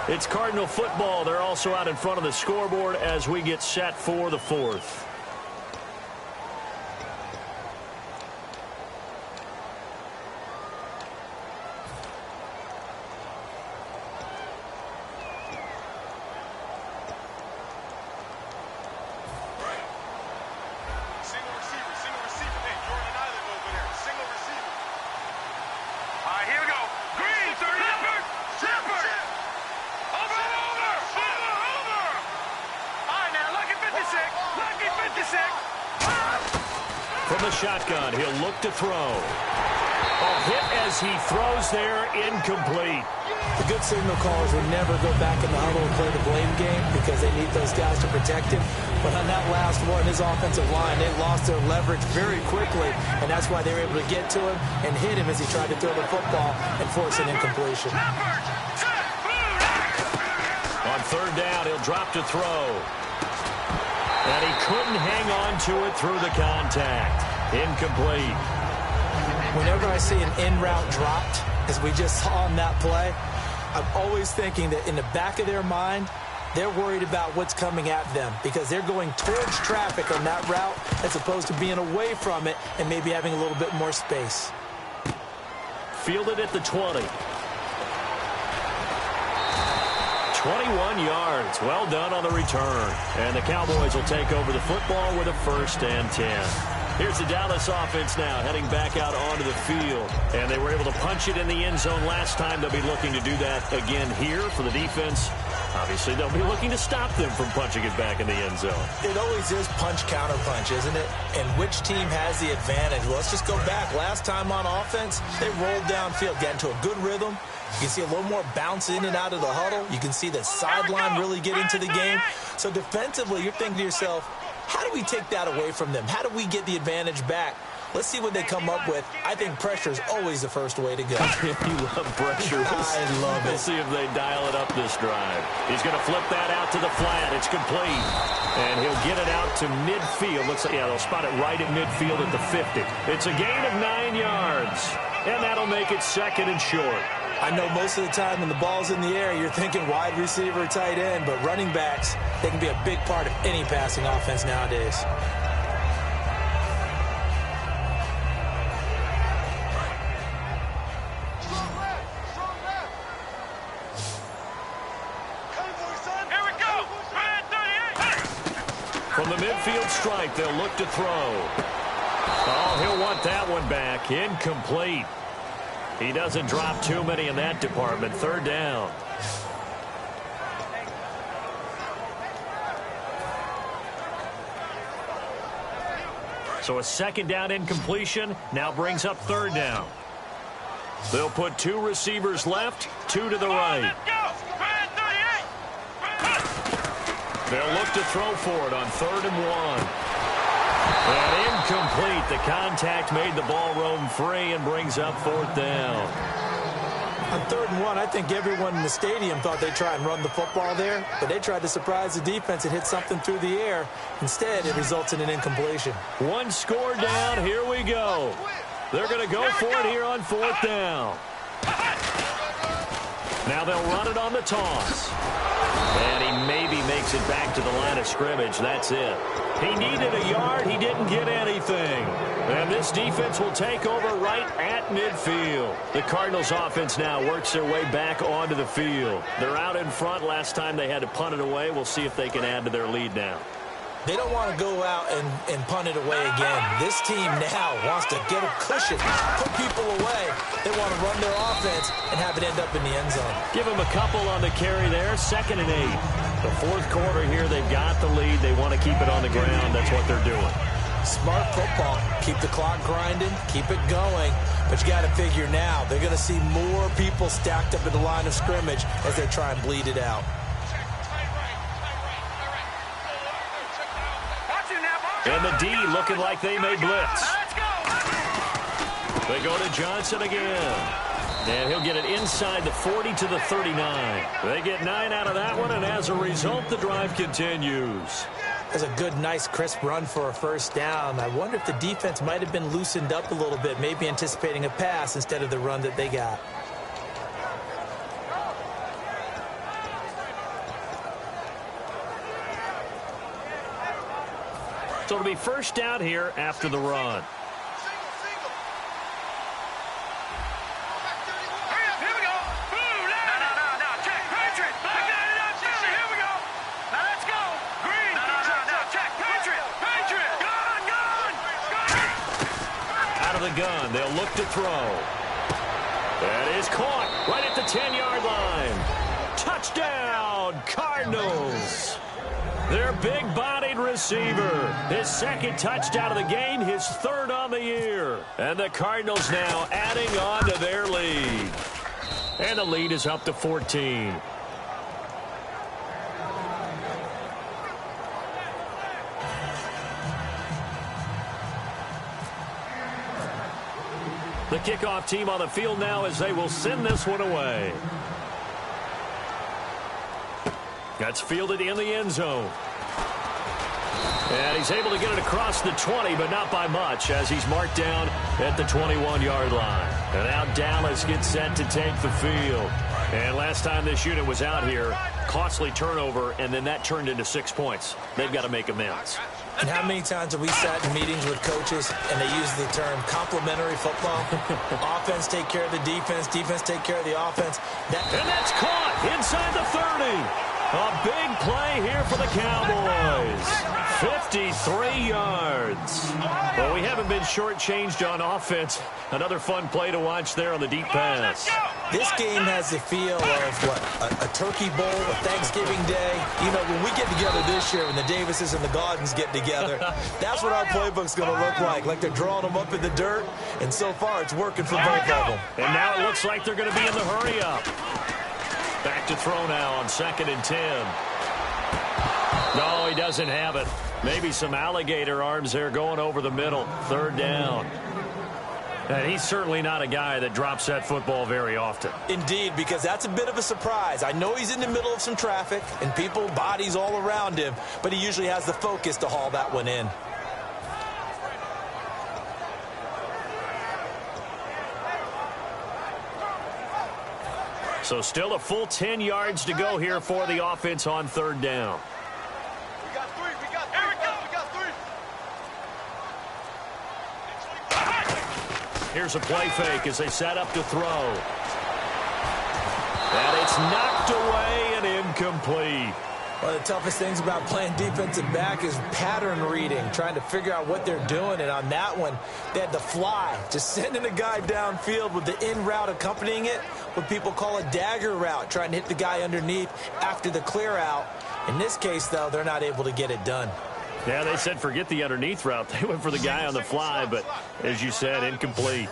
It's Cardinal football. They're also out in front of the scoreboard as we get set for the 4th. From the shotgun, he'll look to throw. A hit as he throws there, incomplete. The good signal callers would never go back in the huddle and play the blame game because they need those guys to protect him. But on that last one, his offensive line, they lost their leverage very quickly, and that's why they were able to get to him and hit him as he tried to throw the football and force an incompletion. On 3rd down, he'll drop to throw. And he couldn't hang on to it through the contact. Incomplete. Whenever I see an in-route dropped, as we just saw on that play, I'm always thinking that in the back of their mind, they're worried about what's coming at them because they're going towards traffic on that route as opposed to being away from it and maybe having a little bit more space. Fielded at the 20. 21 yards. Well done on the return. And the Cowboys will take over the football with a 1st and 10. Here's the Dallas offense now heading back out onto the field. And they were able to punch it in the end zone last time. They'll be looking to do that again here for the defense. Obviously, they'll be looking to stop them from punching it back in the end zone. It always is punch-counter-punch, isn't it? And which team has the advantage? Well, let's just go back. Last time on offense, they rolled downfield, got into a good rhythm. You can see a little more bounce in and out of the huddle. You can see the sideline really get into the game. So defensively, you're thinking to yourself, How do we take that away from them? How do we get the advantage back? Let's see what they come up with. I think pressure is always the first way to go. You love pressure. I love it. We'll see if they dial it up this drive. He's going to flip that out to the flat. It's complete. And he'll get it out to midfield. Looks like, yeah, they'll spot it right at midfield at the 50. It's a gain of 9 yards. And that'll make it second and short. I know most of the time when the ball's in the air, you're thinking wide receiver, tight end, but running backs, they can be a big part of any passing offense nowadays. From the midfield strike, they'll look to throw. Oh, he'll want that one back. Incomplete. He doesn't drop too many in that department. Third down. So a second down incompletion now brings up third down. They'll put 2 receivers left, 2 to the right. They'll look to throw for it on 3rd and 1. And incomplete. The contact made the ball roam free and brings up 4th down. On 3rd and 1, I think everyone in the stadium thought they'd try and run the football there, but they tried to surprise the defense and hit something through the air. Instead, it results in an incompletion. 1 score down. Here we go. They're going to go for it here on 4th down. Now they'll run it on the toss. And he maybe makes it back to the line of scrimmage. That's it. He needed a yard. He didn't get anything. And this defense will take over right at midfield. The Cardinals offense now works their way back onto the field. They're out in front. Last time they had to punt it away. We'll see if they can add to their lead now. They don't want to go out and punt it away again. This team now wants to get a cushion, put people away. They want to run their offense and have it end up in the end zone. Give them a couple on the carry there. 2nd and 8. The 4th quarter here, they've got the lead. They want to keep it on the ground. That's what they're doing. Smart football. Keep the clock grinding. Keep it going. But you got to figure now, they're going to see more people stacked up at the line of scrimmage as they try and bleed it out. And the D looking like they may blitz. They go to Johnson again. And he'll get it inside the 40 to the 39. They get 9 out of that one, and as a result, the drive continues. That's a good, nice, crisp run for a first down. I wonder if the defense might have been loosened up a little bit, maybe anticipating a pass instead of the run that they got. So it'll be first down here after the run. Out of the gun, they'll look to throw. That is caught right at the 10-yard line. Touchdown, Cardinals. Their big-bodied receiver. His 2nd touchdown of the game, his 3rd on the year. And the Cardinals now adding on to their lead. And the lead is up to 14. The kickoff team on the field now as they will send this one away. That's fielded in the end zone. And he's able to get it across the 20, but not by much, as he's marked down at the 21-yard line. And now Dallas gets set to take the field. And last time this unit was out here, costly turnover, and then that turned into 6 points. They've got to make amends. And how many times have we sat in meetings with coaches and they use the term complementary football? Offense take care of the defense, defense take care of the offense. And that's caught inside the 30. A big play here for the Cowboys. 53 yards. Well, we haven't been shortchanged on offense. Another fun play to watch there on the deep pass. This game has the feel of, what, a turkey bowl, a Thanksgiving day. You know, when we get together this year, when the Davises and the Gaudens get together, that's what our playbook's going to look like. Like they're drawing them up in the dirt, and so far it's working for both of them. And now it looks like they're going to be in the hurry-up. Back to throw now on 2nd and 10. No, he doesn't have it. Maybe some alligator arms there going over the middle. Third down. And he's certainly not a guy that drops that football very often. Indeed, because that's a bit of a surprise. I know he's in the middle of some traffic and people, bodies all around him, but he usually has the focus to haul that one in. So still a full 10 yards to go here for the offense on third down. We got three. Here we go. We got three. Here's a play fake as they set up to throw. And it's knocked away and incomplete. One of the toughest things about playing defensive back is pattern reading, trying to figure out what they're doing. And on that one, they had to fly, just sending a guy downfield with the in route accompanying it, what people call a dagger route, trying to hit the guy underneath after the clear out. In this case, though, they're not able to get it done. Yeah, they said forget the underneath route. They went for the guy on the fly, but as you said, incomplete.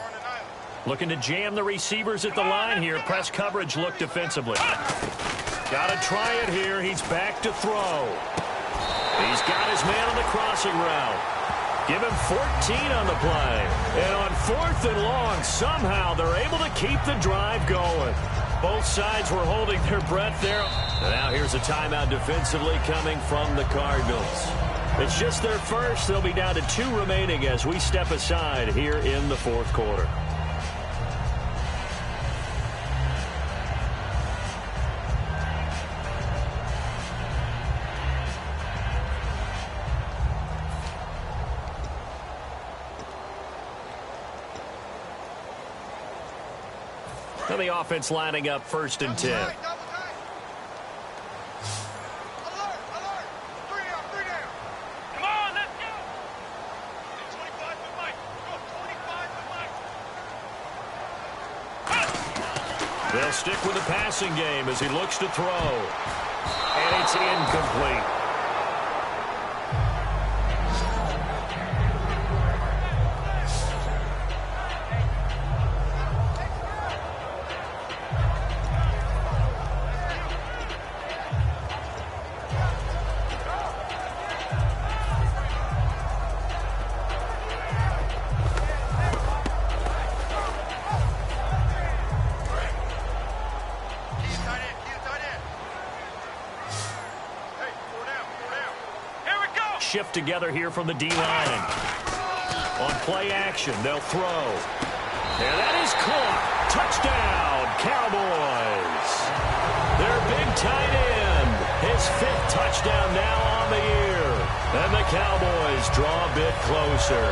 Looking to jam the receivers at the line here. Press coverage look defensively. Got to try it here. He's back to throw. He's got his man on the crossing route. Give him 14 on the play. And on 4th and long, somehow they're able to keep the drive going. Both sides were holding their breath there. And now here's a timeout defensively coming from the Cardinals. It's just their first. They'll be down to 2 remaining as we step aside here in the 4th quarter. And the offense lining up 1st and 10. Alert. 3 down. Come on, let's go. 25 to Mike. Go 25 to Mike. They'll stick with the passing game as he looks to throw. And it's incomplete. Shift together here from the D-line. On play action, they'll throw. And that is caught. Touchdown, Cowboys. Their big tight end. His 5th touchdown now on the year. And the Cowboys draw a bit closer.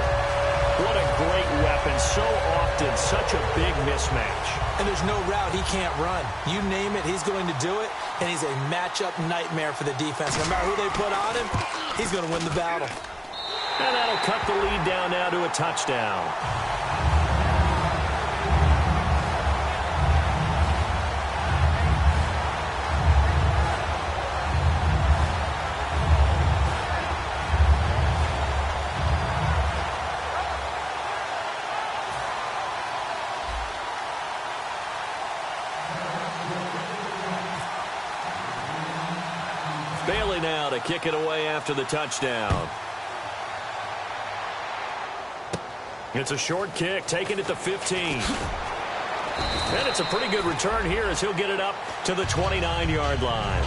What a great weapon. So often, such a big mismatch. And there's no route he can't run. You name it, he's going to do it. And he's a matchup nightmare for the defense. No matter who they put on him, he's going to win the battle. And that'll cut the lead down now to a touchdown. Bailey now to kick it away after the touchdown. It's a short kick, taken at the 15. And it's a pretty good return here as he'll get it up to the 29-yard line.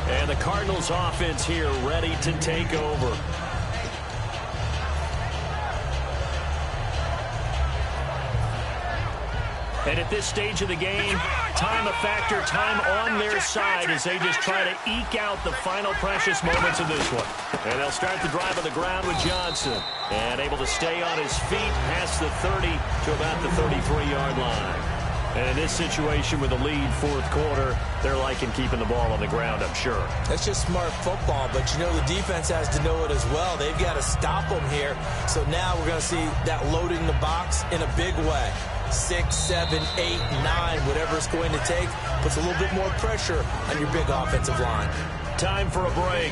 And the Cardinals offense here ready to take over. And at this stage of the game, time a factor, time on their side as they just try to eke out the final precious moments of this one. And they'll start the drive on the ground with Johnson. And able to stay on his feet past the 30 to about the 33-yard line. And in this situation with the lead 4th quarter, they're liking keeping the ball on the ground, I'm sure. That's just smart football, but you know the defense has to know it as well. They've got to stop them here. So now we're going to see that loading the box in a big way. 6, 7, 8, 9, whatever it's going to take, puts a little bit more pressure on your big offensive line. Time for a break.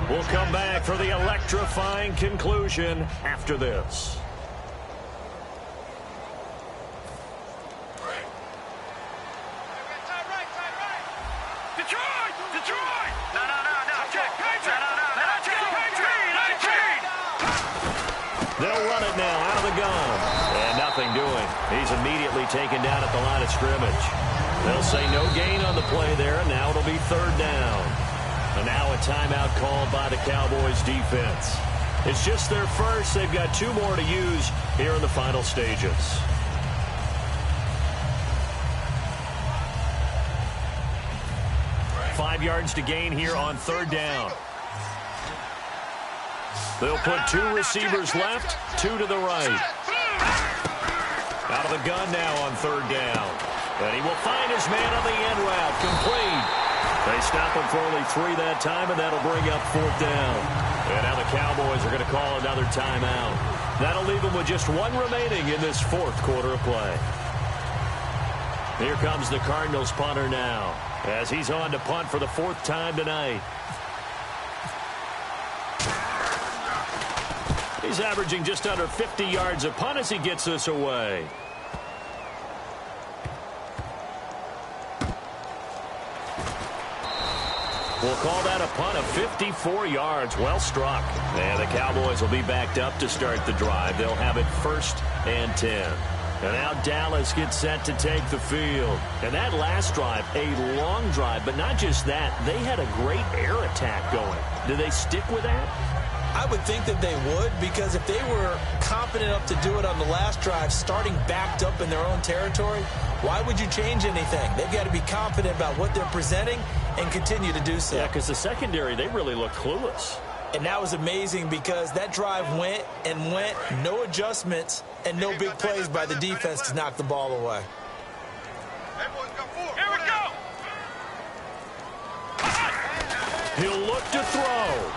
We'll come back for the electrifying conclusion after this. Detroit! No. Check. No. They'll run it now out of the gun. And nothing doing. He's immediately taken down at the line of scrimmage. They'll say no gain on the play there, and now it'll be third down. And now a timeout called by the Cowboys defense. It's just their first. They've got 2 more to use here in the final stages. Five yards to gain here on third down. They'll put 2 receivers left, 2 to the right. Out of the gun now on third down. And he will find his man on the end route. Complete. They stop him for only 3 that time, and that'll bring up fourth down. And now the Cowboys are going to call another timeout. That'll leave them with just 1 remaining in this fourth quarter of play. Here comes the Cardinals punter now, as he's on to punt for the 4th time tonight. He's averaging just under 50 yards a punt as he gets this away. We'll call that a punt of 54 yards. Well struck. And the Cowboys will be backed up to start the drive. They'll have it 1st and 10. And now Dallas gets set to take the field. And that last drive, a long drive, but not just that. They had a great air attack going. Do they stick with that? I would think that they would, because if they were confident enough to do it on the last drive, starting backed up in their own territory, why would you change anything? They've got to be confident about what they're presenting and continue to do so. Yeah, because the secondary, they really look clueless. And that was amazing because that drive went and went, no adjustments, and no big plays by the defense to knock the ball away. Here we go. He'll look to throw.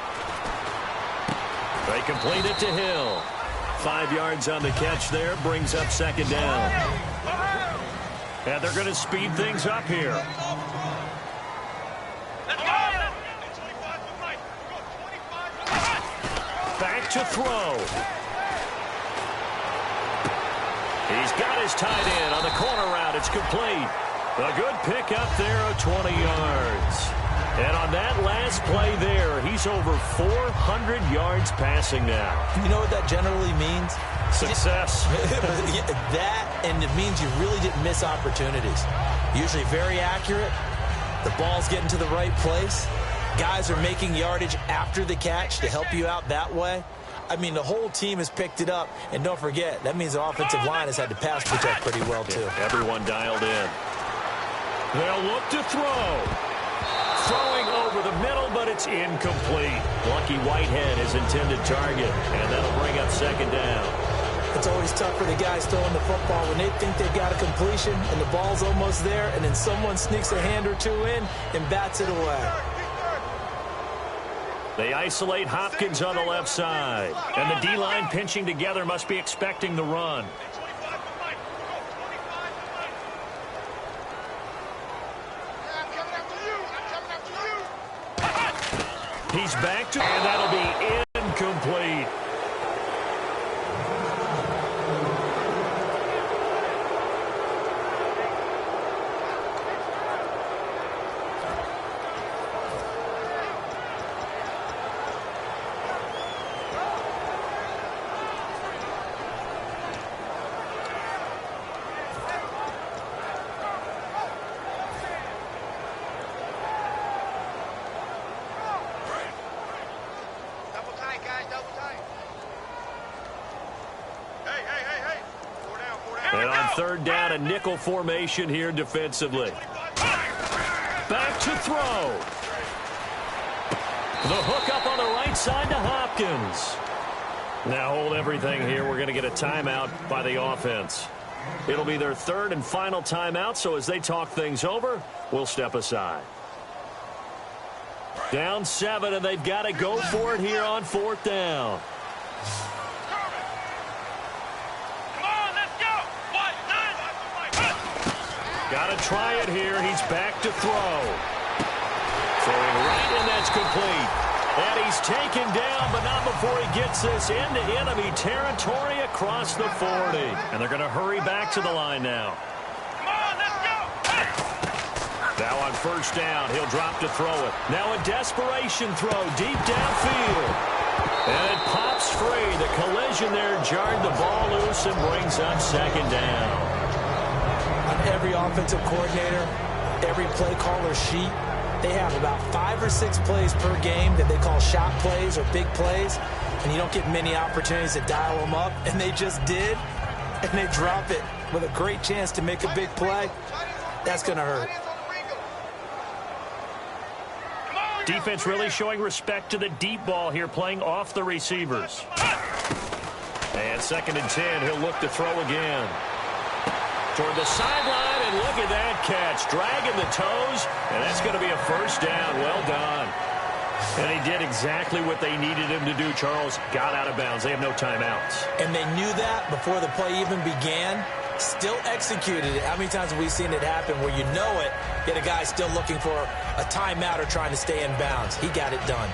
They complete it to Hill. 5 yards on the catch there, brings up second down. And they're going to speed things up here. Back to throw. He's got his tight end on the corner route. It's complete. A good pick up there of 20 yards. And on that last play there, he's over 400 yards passing now. You know what that generally means? Success. That, and it means you really didn't miss opportunities. Usually very accurate. The ball's getting to the right place. Guys are making yardage after the catch to help you out that way. I mean, the whole team has picked it up. And don't forget, that means the offensive line has had to pass protect pretty well, too. Yeah, everyone dialed in. They'll look to throw. Throwing over the middle, but it's incomplete. Lucky Whitehead, his intended target, and that'll bring up second down. It's always tough for the guys throwing the football when they think they've got a completion and the ball's almost there, and then someone sneaks a hand or 2 in and bats it away. They isolate Hopkins on the left side, and the D-line pinching together must be expecting the run. He's back to, and that'll be incomplete. And on third down, a nickel formation here defensively. Back to throw. The hook up on the right side to Hopkins. Now hold everything here. We're going to get a timeout by the offense. It'll be their 3rd and final timeout, so as they talk things over, we'll step aside. Down 7, and they've got to go for it here on 4th down. Got to try it here. He's back to throw. Throwing right, and that's complete. And he's taken down, but not before he gets this into enemy territory across the 40. And they're going to hurry back to the line now. Now on first down, he'll drop to throw it. Now a desperation throw deep downfield. And it pops free. The collision there jarred the ball loose and brings up second down. On every offensive coordinator, every play caller sheet, they have about 5 or 6 plays per game that they call shot plays or big plays, and you don't get many opportunities to dial them up, and they just did, and they drop it with a great chance to make a big play. That's going to hurt. Defense really showing respect to the deep ball here, playing off the receivers. And 2nd and 10, he'll look to throw again. Toward the sideline, and look at that catch. Dragging the toes, and that's going to be a first down. Well done. And he did exactly what they needed him to do, Charles. Got out of bounds. They have no timeouts. And they knew that before the play even began. Still executed it. How many times have we seen it happen where you know it, yet a guy still looking for a timeout or trying to stay in bounds? He got it done.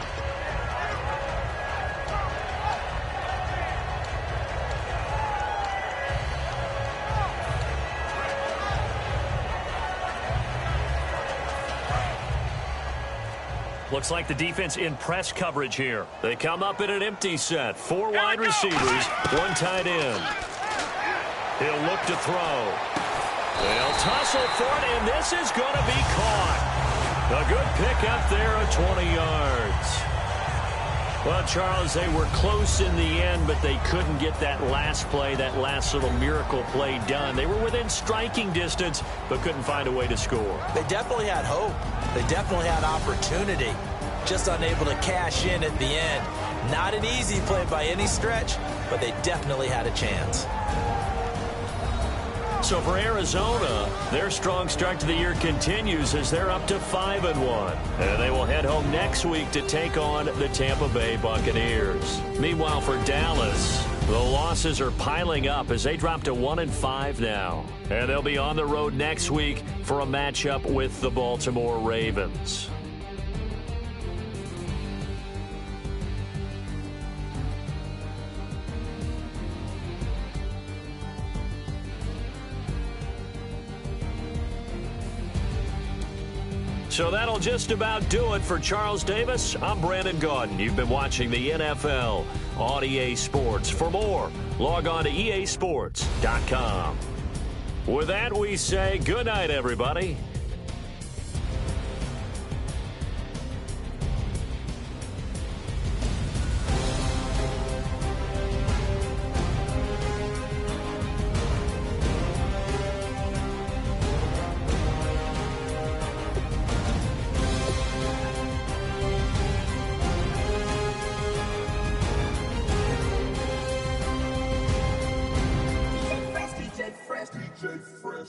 Looks like the defense in press coverage here. They come up in an empty set. 4 wide receivers, 1 tight end. He'll look to throw. They'll tussle for it, and this is going to be caught. A good pickup there of 20 yards. Well, Charles, they were close in the end, but they couldn't get that last play, that last little miracle play done. They were within striking distance, but couldn't find a way to score. They definitely had hope. They definitely had opportunity. Just unable to cash in at the end. Not an easy play by any stretch, but they definitely had a chance. So for Arizona, their strong start to the year continues as they're up to 5-1. And they will head home next week to take on the Tampa Bay Buccaneers. Meanwhile, for Dallas, the losses are piling up as they drop to 1-5 now. And they'll be on the road next week for a matchup with the Baltimore Ravens. So that'll just about do it for Charles Davis. I'm Brandon Gaudin. You've been watching the NFL on EA Sports. For more, log on to easports.com. With that, we say good night, everybody.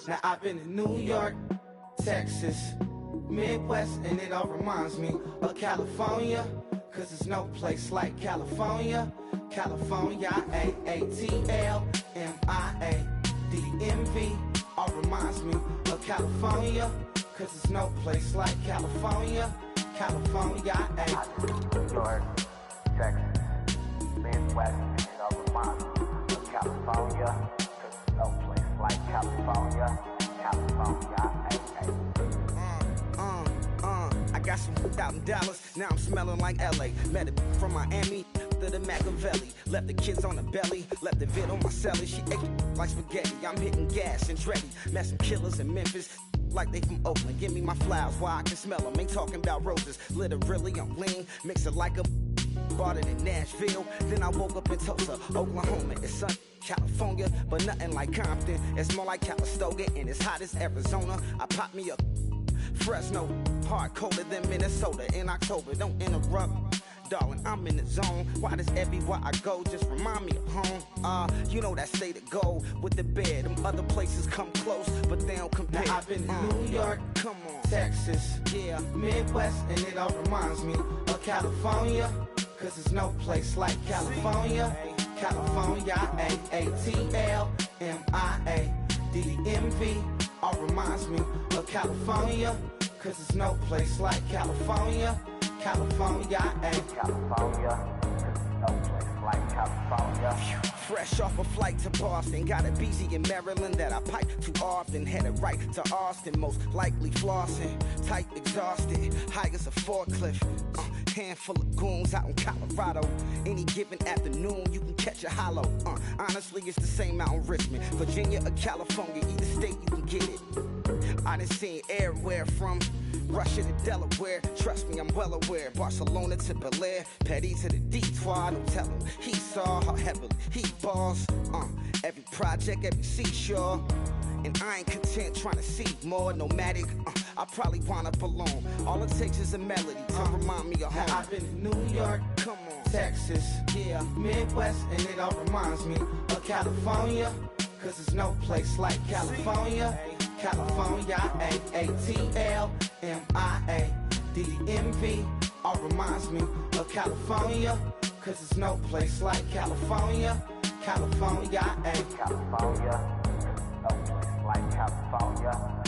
Now I've been in New York, Texas, Midwest, and it all reminds me of California, cause there's no place like California. California, A-A-T-L-M-I-A-D-M-V, all reminds me of California, cause there's no place like California. California, New York, Texas, Midwest, and it all reminds me of California, cause there's no place like California. California, I got some out in Dallas, now I'm smelling like LA. Met it from Miami to the Machiavelli. Left the kids on the belly, left the vid on my celly. She ate like spaghetti, I'm hitting gas and Andretti. Met some killers in Memphis, like they from Oakland. Give me my flowers while I can smell them. Ain't talking about roses, literally I'm lean. Mix it like a bought it in Nashville. Then I woke up in Tulsa, Oklahoma. It's sunny, California, but nothing like Compton. It's more like Calistoga, and it's hot as Arizona. I pop me up Fresno, hard colder than Minnesota in October. Don't interrupt, darling, I'm in the zone. Why does everywhere I go just remind me of home? You know that state of gold with the bed. Them other places come close, but they don't compare. Now I've been in New York, come on, Texas, yeah, Midwest, and it all reminds me of California, cause there's no place like California. California, A-A-T-L-M-I-A-D-M-V, all reminds me of California, cause there's no place like California. California, California, cause there's no place like California. Fresh off a flight to Boston, got a BZ in Maryland that I pipe too often. Headed right to Austin, most likely flossing. Tight, exhausted, high as a forklift. Handful of goons out in Colorado. Any given afternoon, you can catch a hollow. Honestly, it's the same out in Richmond, Virginia or California, either state you can get it. I done seen everywhere from Russia to Delaware. Trust me, I'm well aware. Barcelona to Bel Air, Petty to the Detroit. Don't tell him he saw how heavily he balls. Every project, every seashore. And I ain't content trying to see more nomadic. I probably wind up alone. All it takes is a melody to remind me of home. I've been to New York, Come on, Texas, yeah. Midwest, and it all reminds me of California. Cause there's no place like California. California, A-A-T-L-M-I-A. D-D-M-V, all reminds me of California. Cause there's no place like California. California, California, no place like California.